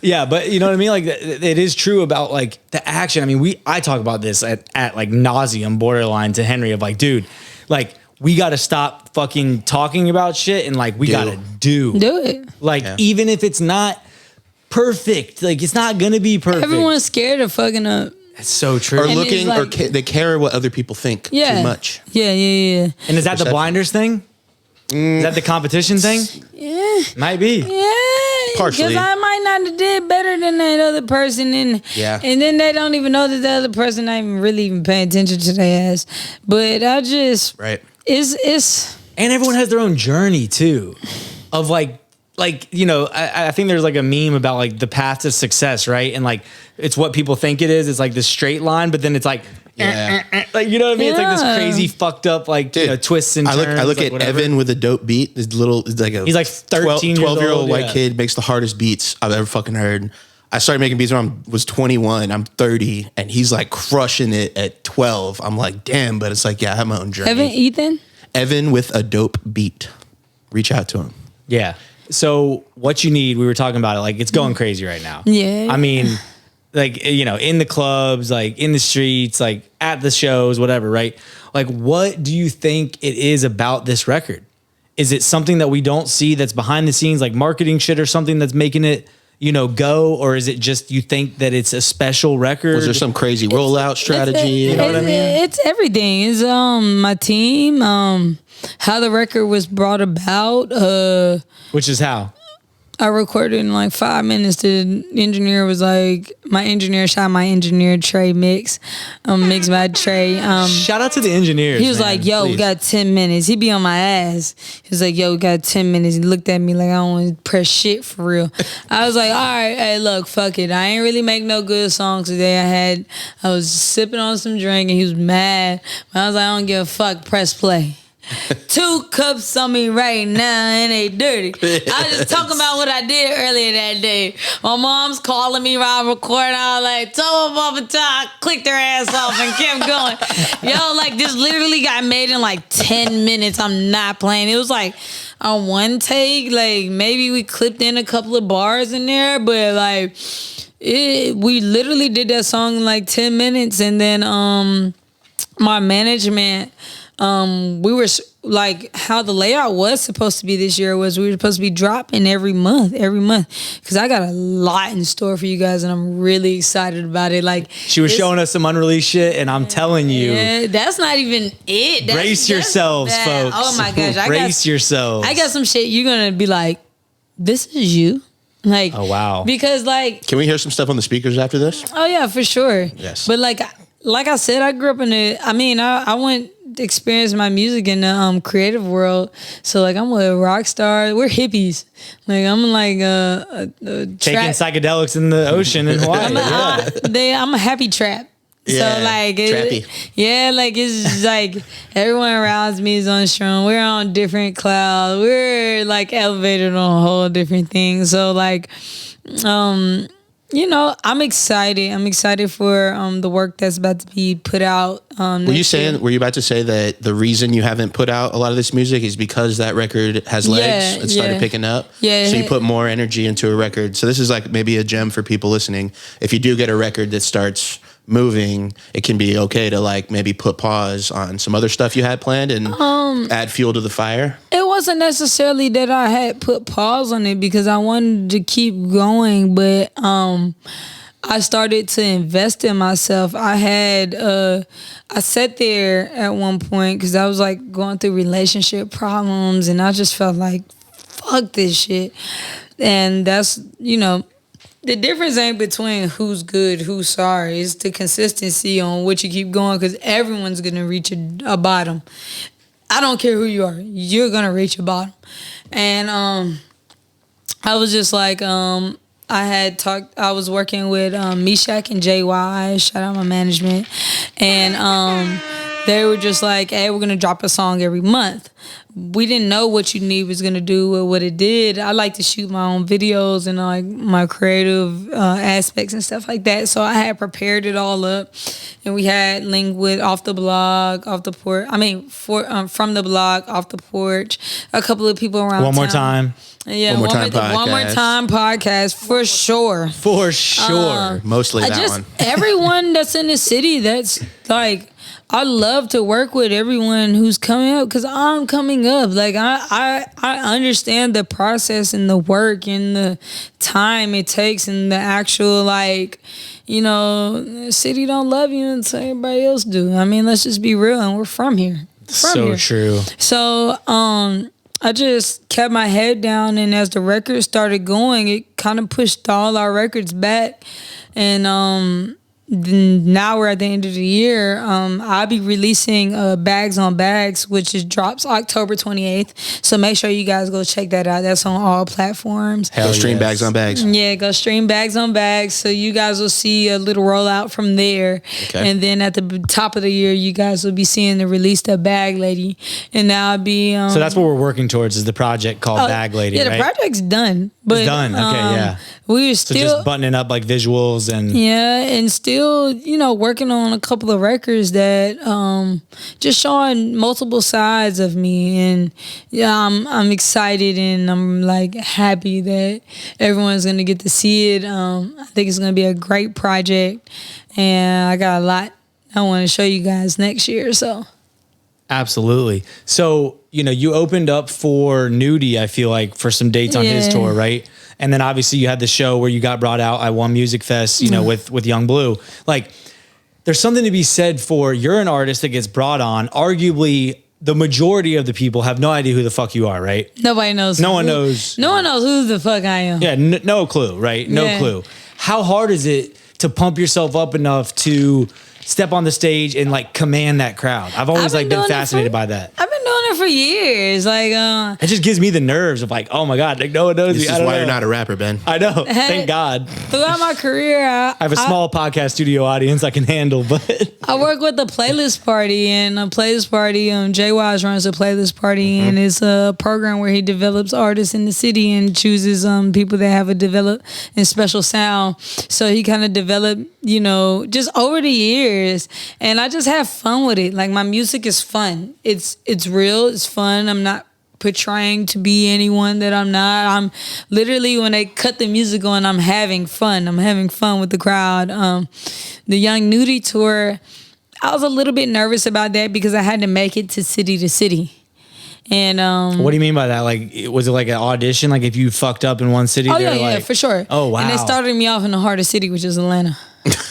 Yeah, but you know what I mean? Like it is true about like the action. I mean, I talk about this at like nauseum borderline to Henry of like, dude, like we got to stop fucking talking about shit and like we got to do it. Like even if it's not perfect, like it's not going to be perfect. Everyone's scared of fucking up. It's so true. Or And looking, like, they care what other people think too much. Yeah. And is that the blinders thing? Is that the competition thing? Yeah. Might be. Yeah. Partially. Because I might not have did better than that other person. And then they don't even know that the other person not even really even paying attention to their ass. But I just... Right. It's... And everyone has their own journey too. Of like, you know, I think there's like a meme about like the path to success, right? And like, it's what people think it is. It's like this straight line, but then it's like... like you know what I mean? It's like this crazy fucked up like you know, twists and turns. I look like at whatever. Evan with a dope beat. He's he's like 13 12-year-old white kid, makes the hardest beats I've ever fucking heard. I started making beats when I was 21. I'm 30, and he's like crushing it at 12. I'm like, damn, but it's like, yeah, I have my own journey. Evan with a dope beat. Reach out to him. Yeah. So what you need, we were talking about it, like it's going crazy right now. Yeah. I mean, like, you know, in the clubs, like in the streets, like at the shows, whatever, right? Like, what do you think it is about this record? Is it something that we don't see that's behind the scenes, like marketing shit or something that's making it, you know, go? Or is it just you think that it's a special record? Was there some crazy rollout strategy? You know what I mean? It's everything. It's my team, how the record was brought about. Which is how? I recorded in like 5 minutes. The engineer was like, my engineer shot my engineer Trey mix by Trey. Shout out to the engineers. He was man, like, yo, we please. got 10 minutes. He be on my ass. He was like, yo, we got 10 minutes. He looked at me like I don't want to press shit for real. I was like, all right, hey, look, fuck it. I ain't really make no good songs today. I was sipping on some drink and he was mad. But I was like, I don't give a fuck, press play. 2 cups on me right now and they dirty. I was just talking about what I did earlier that day. My mom's calling me while I'm recording. I was like, tell them off a time, clicked their ass off and kept going. Yo, like this literally got made in like 10 minutes. I'm not playing. It was like on one take, like maybe we clipped in a couple of bars in there, but like we literally did that song in like 10 minutes. And then my management, we were like, how the layout was supposed to be this year was we were supposed to be dropping every month, because I got a lot in store for you guys and I'm really excited about it. Like She was showing us some unreleased shit, and I'm telling you, yeah, that's not even it. brace yourselves, bad. folks. Oh my gosh, brace yourselves. I got some shit you're gonna be like, this is you. Like, Oh, wow. Because like, Can we hear some stuff on the speakers after this? oh yeah, for sure. Yes. But like I said, I grew up in I went to experience my music in the creative world. So like I'm a rock star. We're hippies. Like I'm like Taking psychedelics in the ocean in Hawaii. I'm a happy trap. Yeah, So like trappy. yeah, like it's just like everyone around me is on strong. We're on different clouds. We're like elevated on a whole different thing. So like you know, I'm excited. I'm excited for the work that's about to be put out. Were you about to say that the reason you haven't put out a lot of this music is because that record has legs? It started picking up. Yeah. So you put more energy into a record. So this is like maybe a gem for people listening. If you do get a record that starts moving, it can be okay to like maybe put pause on some other stuff you had planned and add fuel to the fire. It wasn't necessarily that I had put pause on it because I wanted to keep going, but I started to invest in myself. I sat there at one point because I was like going through relationship problems and I just felt like, fuck this shit. And that's, you know, the difference ain't between who's good, who's sorry. It's the consistency on what you keep going because everyone's going to reach a bottom. I don't care who you are. You're going to reach a bottom. And I was just like, I was working with Meshach and JY. Shout out my management. And they were just like, hey, we're going to drop a song every month. We didn't know what You Need was going to do or what it did. I like to shoot my own videos and like my creative aspects and stuff like that. So I had prepared it all up. And we had linked with Off the Blog, Off the Porch. From the Blog, Off the Porch. A couple of people around One more town. time. Yeah, One More Time podcast for sure. For sure. Mostly that one. Everyone that's in the city, that's like, I love to work with everyone who's coming up because I'm coming up. Like I understand the process and the work and the time it takes and the actual like, you know, the city don't love you until everybody else do. I mean, let's just be real, and we're from here. True. So I just kept my head down, and as the record started going, it kind of pushed all our records back, and now we're at the end of the year. I'll be releasing Bags on Bags, which drops October 28th. So make sure you guys go check that out. That's on all platforms. Go stream Bags on Bags. Yeah, go stream Bags on Bags. So you guys will see a little rollout from there. Okay. And then at the top of the year, you guys will be seeing the release of Bag Lady. And now I'll be... So that's what we're working towards, is the project called Bag Lady, yeah, right? the project's done. But, It's done. Okay, yeah. We're So still... just buttoning up like visuals and... Yeah, and still, you know, working on a couple of records that just showing multiple sides of me, and yeah, I'm excited and I'm like happy that everyone's gonna get to see it. I think it's gonna be a great project, and I got a lot I want to show you guys next year. So. Absolutely. So, you know, you opened up for Nudie, I feel like, for some dates on his Yeah. tour, right? And then obviously you had the show where you got brought out at One Music Fest, you know, with Young Blue. Like, there's something to be said for, you're an artist that gets brought on, arguably the majority of the people have no idea who the fuck you are, right? Nobody knows. No one knows. No one knows who the fuck I am. Yeah, no clue, right? No Yeah. clue. How hard is it to pump yourself up enough to step on the stage and like command that crowd? I've always like been fascinated by that. I've been doing it for years. Like, It just gives me the nerves of like, oh my God, like no one knows This me. is I don't why know. you're not a rapper, Ben. I know. Thank God. throughout my career, I have a small podcast studio audience I can handle, but I work with the playlist party, and a playlist party. Jay Wise runs a playlist party, and it's a program where he develops artists in the city and chooses people that have a developed and special sound. So he kind of developed, just over the years, and I just have fun with it. Like my music is fun. It's real. It's fun. I'm not portraying to be anyone that I'm not. I'm literally, when they cut the music on, I'm having fun. I'm having fun with the crowd. The Young Nudie tour, I was a little bit nervous about that because I had to make it to city. And what do you mean by that? Like, was it like an audition? Like if you fucked up in one city? oh they're yeah, like, for sure. Oh wow. And they started me off in the hardest city, which is Atlanta.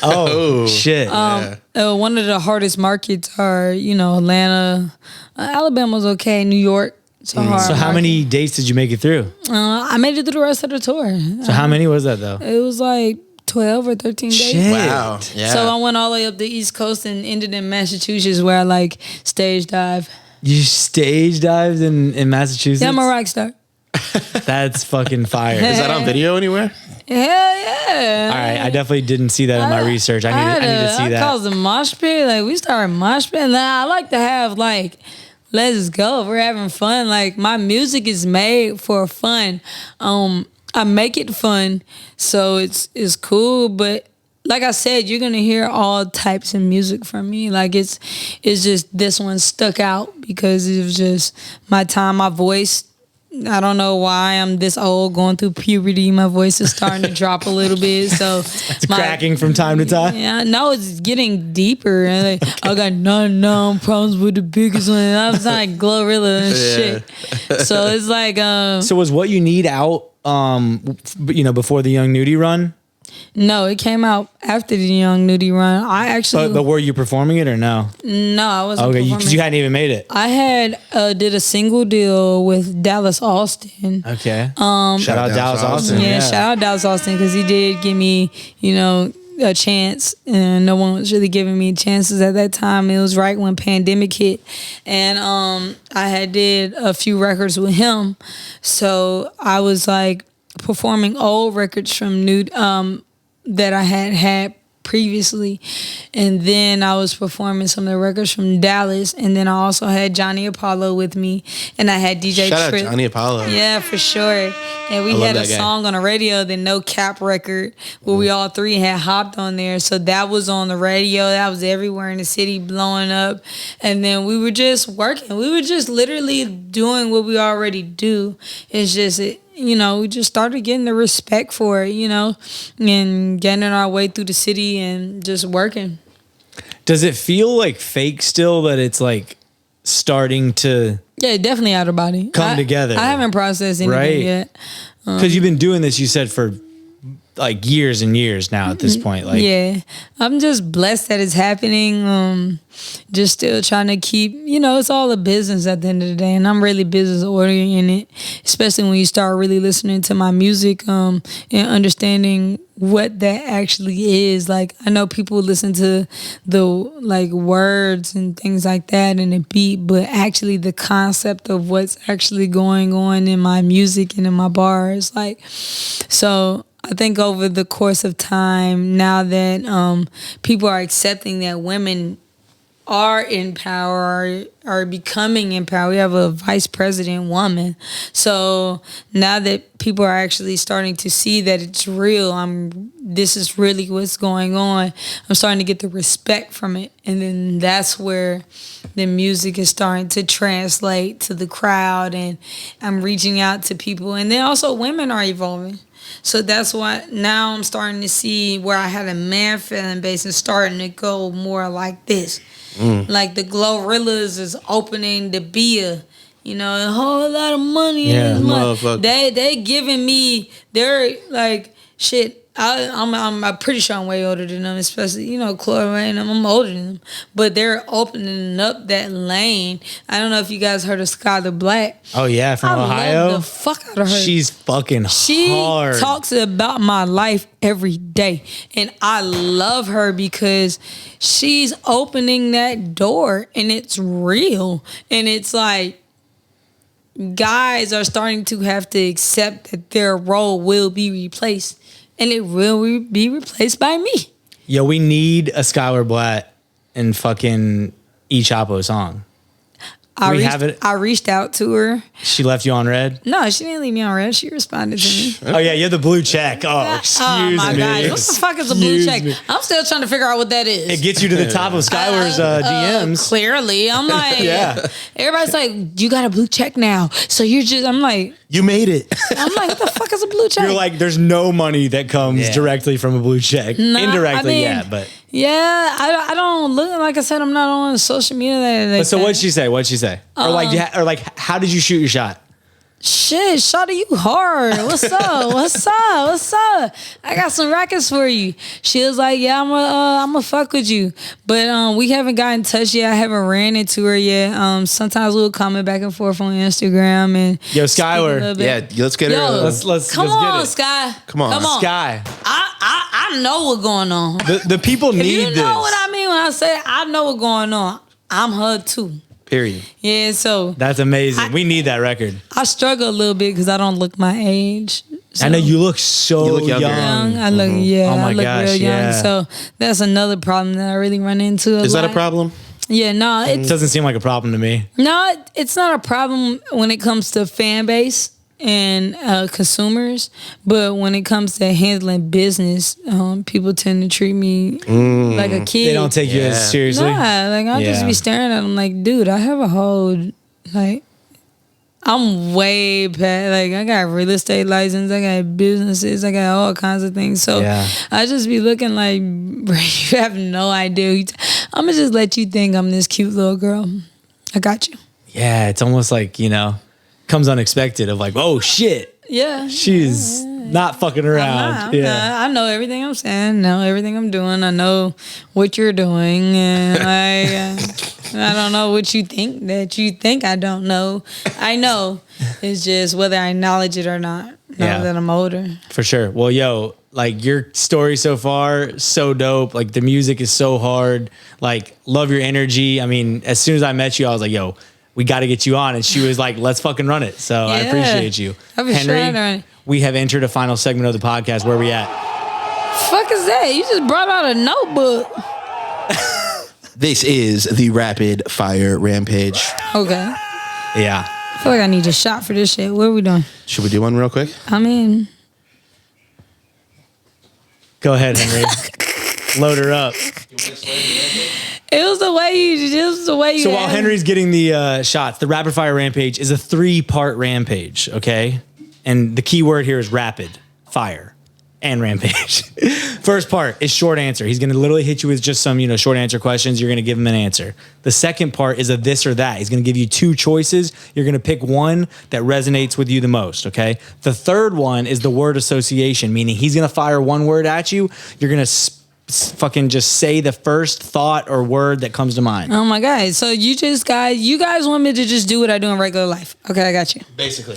Oh shit. One of the hardest markets are, Atlanta, Alabama's okay, New York. It's a hard So how market. many dates did you make it through? I made it through the rest of the tour. So how many was that though? It was like 12 or 13 days. Shit. Wow. Yeah. So I went all the way up the East Coast and ended in Massachusetts, where I like stage dive. You stage dived in Massachusetts? Yeah, I'm a rock star. That's fucking fire. Is that on video anywhere? Hell yeah. All right, I definitely didn't see that in my research. I need to see I that. caused a mosh pit. Like, we started mosh pit. Now, I like to have, like, let's go. We're having fun. Like, my music is made for fun. I make it fun, so it's cool. But like I said, you're gonna hear all types of music from me. Like, it's just this one stuck out because it was just my time, my voice. I don't know why I'm this old, going through puberty. My voice is starting to drop a little bit. So It's cracking from time to time. Yeah, no, it's getting deeper. And like, I got none problems with the biggest one. I was like Glorilla and shit. So it's like, So was What You Need out, before the Young Nudie run? no, it came out after the Young Nudie run. I actually, But were you performing it or no? no, I wasn't. Okay, performing. because you hadn't even made it. I had did a single deal with Dallas Austin. Okay. Shout out Dallas Austin. Yeah, shout out Dallas Austin because he did give me, a chance, and no one was really giving me chances at that time. It was right when pandemic hit, and I had did a few records with him, so I was like performing old records from that I had previously, and then I was performing some of the records from Dallas, and then I also had Johnny Apollo with me, and I had DJ Shout Trip. out Johnny Apollo. Yeah, for sure. And we I love had a that guy. song on the radio, the No Cap record, where we all three had hopped on there. So that was on the radio. That was everywhere in the city, blowing up. And then we were just working. We were just literally doing what we already do. It's just, we just started getting the respect for it, and getting our way through the city and just working. Does it feel like fake still that it's like starting to, Yeah, definitely out of body. Come together. I haven't processed anything Right. yet. because you've been doing this, you said, for like years and years now at this point. Like, yeah, I'm just blessed that it's happening. Just still trying to keep, it's all a business at the end of the day, and I'm really business oriented, especially when you start really listening to my music and understanding what that actually is. Like, I know people listen to the like words and things like that and the beat, but actually the concept of what's actually going on in my music and in my bars, like, so I think over the course of time, now that people are accepting that women are in power, are becoming in power. We have a vice president woman. So now that people are actually starting to see that it's real, this is really what's going on, I'm starting to get the respect from it. And then that's where the music is starting to translate to the crowd, and I'm reaching out to people. And then also women are evolving. So that's why now I'm starting to see where I had a man fan base and starting to go more like this. Like the Glorillaz is opening the beer, a whole lot of money in this month. Motherfucker. They giving me, they're like, shit, I'm pretty sure I'm way older than them, especially, Chloe and them. I'm older than them. But they're opening up that lane. I don't know if you guys heard of Skylar Black. Oh yeah, from I Ohio. love the fuck out of her. She's fucking She hard. talks about my life every day. And I love her because she's opening that door and it's real. And it's like, guys are starting to have to accept that their role will be replaced. And it will be replaced by me. Yo, we need a Skylar Blatt and fucking E Chapo song. I reached out to her. She left you on red? No, she didn't leave me on red. She responded to me. Oh yeah, you have the blue check. Oh, excuse Oh my me. God. What the fuck is a blue check? Me. I'm still trying to figure out what that is. It gets you to the top of Skylar's DMs. Clearly. I'm like, Yeah. Everybody's like, you got a blue check now. So I'm like, You made it. what the fuck is a blue check? You're like, there's no money that comes directly from a blue check. Nah, Indirectly, I mean, but. Yeah, I don't look, like I said, I'm not on social media. So what'd she say? Or how did you shoot your shot? Shit, shawty, you hard. What's up? What's up? I got some rackets for you. She was like, yeah, I'm a fuck with you. But we haven't gotten in touch yet. I haven't ran into her yet. Sometimes we'll comment back and forth on Instagram and Yo, Skylar. Yeah, let's get her. Let's come get on, it. Sky. Come on. Sky. I know what's going on. The people If need you this. know what I mean when I say I know what's going on, I'm her too. Period. Yeah, so That's amazing. We need that record. I struggle a little bit because I don't look my age. So I know you look so You look younger. young. I look, Oh my I look gosh, real young. yeah. So that's another problem that I really run into. Is that a lot. problem? Yeah, no, It doesn't seem like a problem to me. it's not a problem when it comes to fan base and consumers, but when it comes to handling business, people tend to treat me like a kid. They don't take you as seriously. Nah, like I'll just Yeah. be staring at them like, dude, I have a whole I'm way past. Like I got real estate license, I got businesses, I got all kinds of things. So Yeah. I just be looking like, bro, you have no idea. I'm gonna just let you think I'm this cute little girl. I got you. Yeah, it's almost like, comes unexpected of like, oh shit, Yeah. she's not fucking around. I'm not. I know everything I'm saying. Know everything I'm doing. I know what you're doing, and I don't know what you think that you think I don't know. I know. It's just whether I acknowledge it or not. Now that I'm older. For sure. Well, yo, like your story so far, so dope. Like the music is so hard. Like, love your energy. I mean, as soon as I met you, I was like, yo, we got to get you on. And she was like, let's fucking run it. So I appreciate you. Henry, we have entered a final segment of the podcast. Where we at? Fuck is that? You just brought out a notebook. This is the rapid fire rampage. Okay. Yeah. I feel like I need a shot for this shit. What are we doing? Should we do one real quick? I mean, Go ahead, Henry. Load her up. it was the way you. So while Henry's getting the shots, the rapid fire rampage is a 3-part rampage, okay? And the key word here is rapid fire and rampage. First part is short answer. He's going to literally hit you with just some, short answer questions. You're going to give him an answer. The second part is a this or that. He's going to give you 2 choices. You're going to pick one that resonates with you the most, okay? The third one is the word association, meaning he's going to fire one word at you. You're going to fucking just say the first thought or word that comes to mind. Oh my God. So you guys want me to just do what I do in regular life. Okay, I got you. Basically.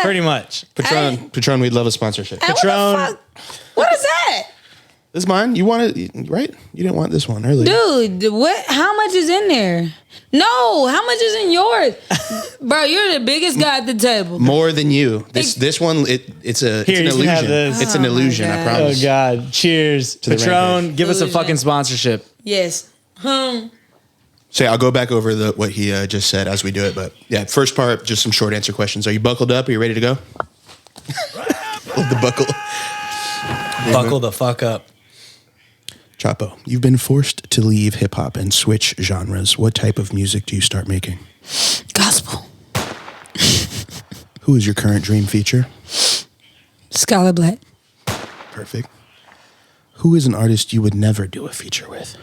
Pretty much. Patron, we'd love a sponsorship. Hey, Patron. What is that? This is mine. You want it, right? You didn't want this one earlier. Dude, what? How much is in there? No, how much is in yours? Bro, you're the biggest guy at the table. More than you. This one, it's an you can have illusion. this. It's an Oh, illusion, my I God. promise. Oh God! Cheers, the Patron. rampage. Give us a Illusion. fucking sponsorship. Yes. So yeah, I'll go back over what he just said as we do it. But yeah, first part, just some short answer questions. Are you buckled up? Are you ready to go? Hold the buckle. Buckle the fuck up. Chapo, you've been forced to leave hip hop and switch genres. What type of music do you start making? Gospel. Who is your current dream feature? Skylar Black. Perfect. Who is an artist you would never do a feature with?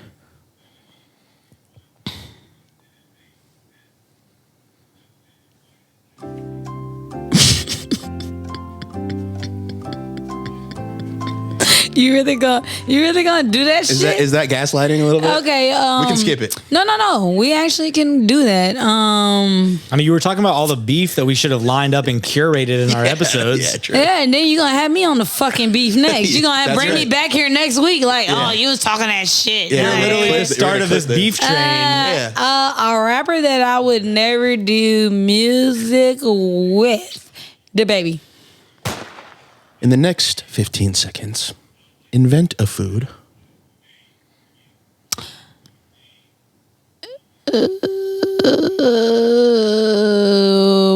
You really gonna do that shit? Is that gaslighting a little bit? Okay. We can skip it. No. We actually can do that. I mean, you were talking about all the beef that we should have lined up and curated in our episodes. Yeah, true. Yeah, and then you're gonna have me on the fucking beef next. You're gonna That's bring me right. back here next week, like, oh, you was talking that shit. Yeah, Like, literally The start of this beef train. a rapper that I would never do music with, the baby. In the next 15 seconds, invent a food.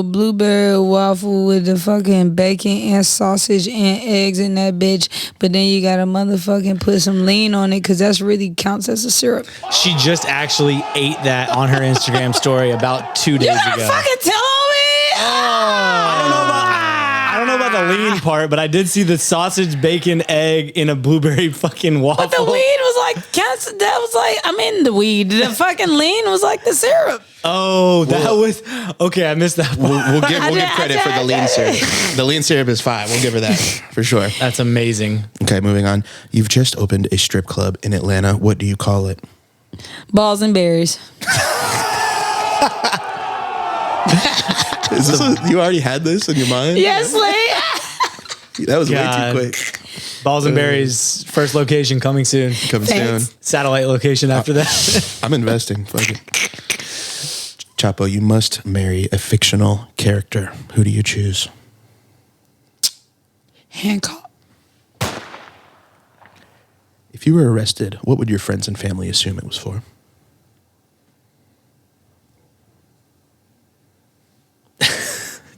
Blueberry waffle with the fucking bacon and sausage and eggs in that bitch, but then you gotta motherfucking put some lean on it because that's really counts as a syrup. She just actually ate that on her Instagram story about 2 days You gotta ago. fucking tell me. I don't know about the lean part, but I did see the sausage, bacon, egg in a blueberry fucking waffle. But the weed was like cancer. That was like the weed. The fucking lean was like the syrup. Oh, that was okay. I missed that. We'll give did- credit for the lean syrup. The lean syrup is fine. We'll give her that for sure. That's amazing. Okay, moving on. You've just opened a strip club in Atlanta. What do you call it? Balls and berries. Is this you already had this in your mind? Yes, Lee. That was God. way too quick. Balls and Berries first location coming soon. Coming Thanks. soon. Satellite location after that. I'm investing. Fuck it. Chapo, you must marry a fictional character. Who do you choose? Hancock. If you were arrested, what would your friends and family assume it was for?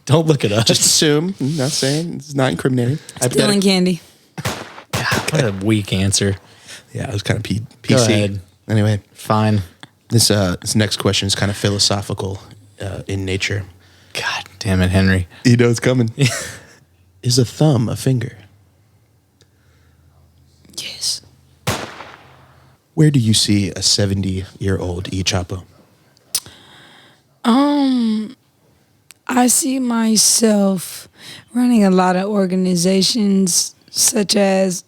Don't look at us. Just assume. I'm not saying. It's not incriminating. Stealing candy. What a weak answer. Yeah, it was kind of PC. Go ahead. Anyway, Fine. this next question is kind of philosophical in nature. God damn it, Henry. You know it's coming. Is a thumb a finger? Yes. Where do you see a 70-year-old E Chapo? I see myself running a lot of organizations such as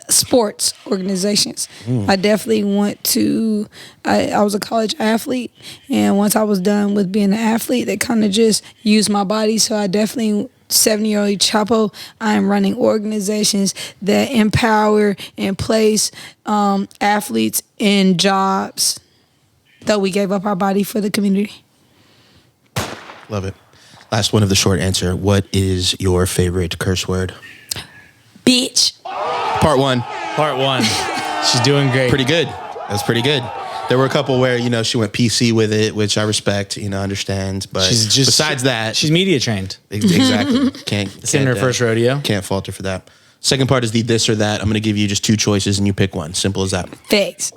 sports organizations. I definitely want to. I was a college athlete, and once I was done with being an athlete, they kind of just used my body. So I definitely, 70-year-old Chapo, I'm running organizations that empower and place athletes in jobs that we gave up our body for the community. Love it. Last one of the short answer. What is your favorite curse word? Bitch. Part one. Part one. She's doing great. Pretty good. That was pretty good. There were a couple where, she went PC with it, which I respect, understand. But besides that, she's media trained. exactly. It's in her first rodeo. Can't falter for that. Second part is the this or that. I'm going to give you just two choices and you pick one. Simple as that. Thanks.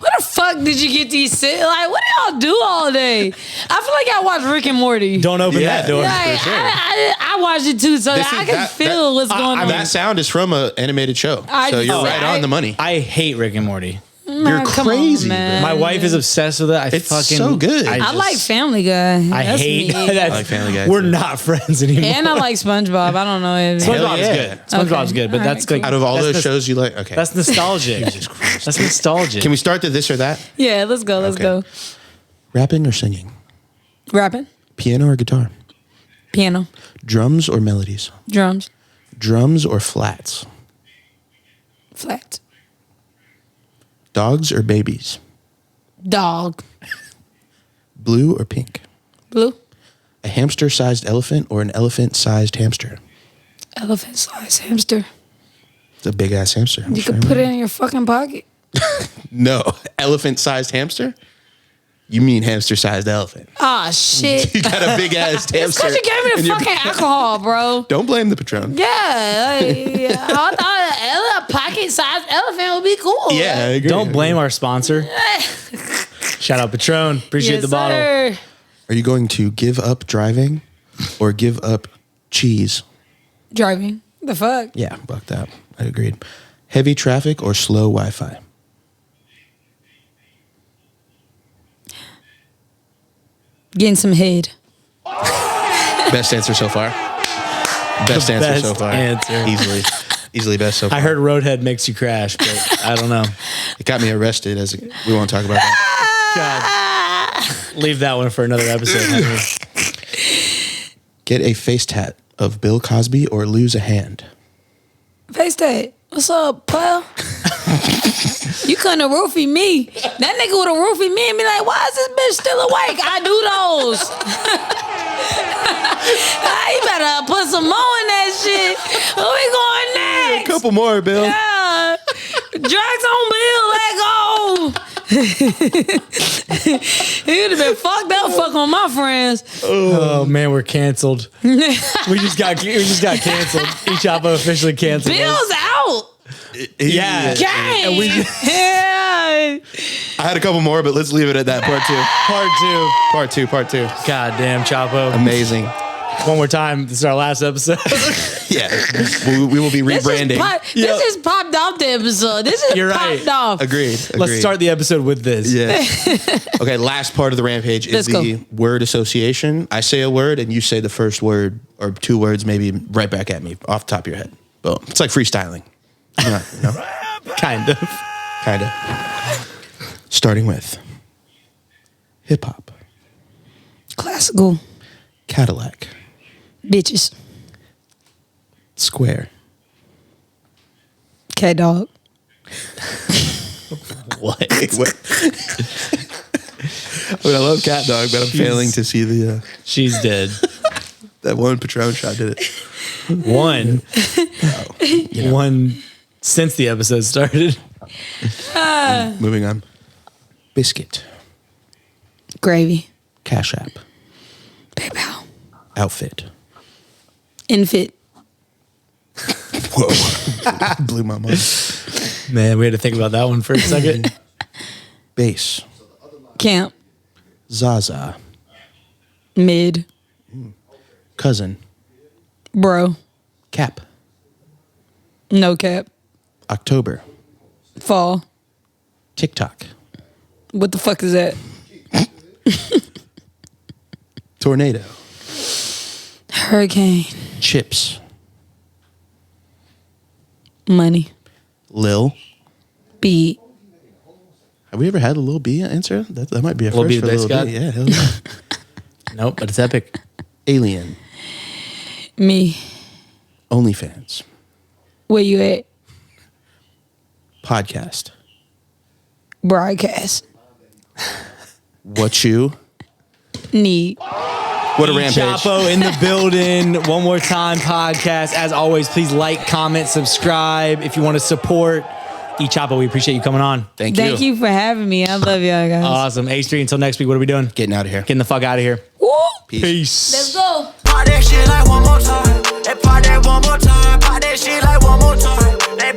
Where the fuck did you get these? Like, what do y'all do all day? I feel like I watch Rick and Morty. Don't open that door. Like, for sure. I watched it too, so I can feel what's going on. That sound is from an animated show. So you're right on the money. I hate Rick and Morty. You're come on, crazy, man. My wife is obsessed with it. It's so good. I like Family Guy. I That's hate me. that. I like Family Guy, We're too. not friends anymore. And I like SpongeBob. I don't know if SpongeBob's yeah. good. SpongeBob's good, but All that's right, like Out of all that's those shows you like, okay. That's nostalgic. That's nostalgic. Can we start the this or that? Yeah, let's go. Let's Okay. go. Rapping or singing? Rapping, Piano or guitar? piano, Drums or melodies? drums, Drums or flats? flat, Dogs or babies? dog, Blue or pink? blue, A hamster-sized elephant or an elephant-sized hamster? elephant-sized hamster. It's a big-ass hamster. You could put it in your fucking pocket. No, elephant-sized hamster? You mean hamster-sized elephant. Ah, shit. You got a big-ass It's hamster. because you gave me in the your fucking pocket. alcohol, bro. Don't blame the Patron. Yeah, I thought a pocket-sized elephant would be cool. Yeah, I agree. Don't blame our sponsor. Shout out Patron. Appreciate Yes, the bottle. sir. Are you going to give up driving or give up cheese? Driving. The fuck? Yeah, fuck that. I agreed. Heavy traffic or slow Wi-Fi? Getting some head. Best answer so far. Best answer so best far. answer. Easily best so far. I heard Roadhead makes you crash, but I don't know. It got me arrested. We won't talk about that. God. Leave that one for another episode. Henry. Get a face tat of Bill Cosby or lose a hand. Face tat. What's up, pal? You couldn't have roofied me. That nigga would have roofied me and be like, why is this bitch still awake? I do those. You better put some more in that shit. Where we going next? A couple more, Bill. Yeah. Drugs on Bill, let go. He would have been fucked up fucking with my friends. Oh man, we're canceled. we just got canceled. E Chapo officially canceled. Bill's out. Yeah. Gang. And we Yeah. I had a couple more, but let's leave it at that. Part two. God damn, Chapo. Amazing. One more time. This is our last episode. Yeah. We will be rebranding. This is popped off the episode. This is You're popped right. off. Agreed. Let's start the episode with this. Yeah. Okay, last part of the Rampage is Let's the word association. I say a word and you say the first word or two words maybe right back at me off the top of your head. Boom. It's like freestyling. You know? Kind of. Starting with hip hop, Classical. Cadillac, Bitches. square, Cat dog. What? What? I mean, I love cat dog, but I'm failing to see the She's dead. that one Patron shot did it. One. One since the episode started. Moving on. Biscuit, Gravy. Cash App, PayPal. outfit. Infit. Whoa. Blew my mind. Man, we had to think about that one for a second. Bass, Camp. Zaza, Mid. cousin, Bro. cap, No cap. October, Fall. TikTok, What the fuck is that? tornado, Hurricane. chips, Money. Lil. Beat. Have we ever had a Lil B answer? That might be a Lil first B for the Lil bass B. god? Yeah, hell yeah. Nope, but it's epic. Alien, Me. OnlyFans, Where you at? podcast, Broadcast. what you. Need. What a Rampage. Chapo in the building. One more time podcast. As always, please like, comment, subscribe. If you want to support E Chapo, we appreciate you coming on. Thank you. Thank you for having me. I love y'all guys. Awesome. H3, until next week, what are we doing? Getting out of here. Getting the fuck out of here. Woo! Peace. Let's go. Pop that shit like one more time. And pop that one more time. Pop that shit like one more time. They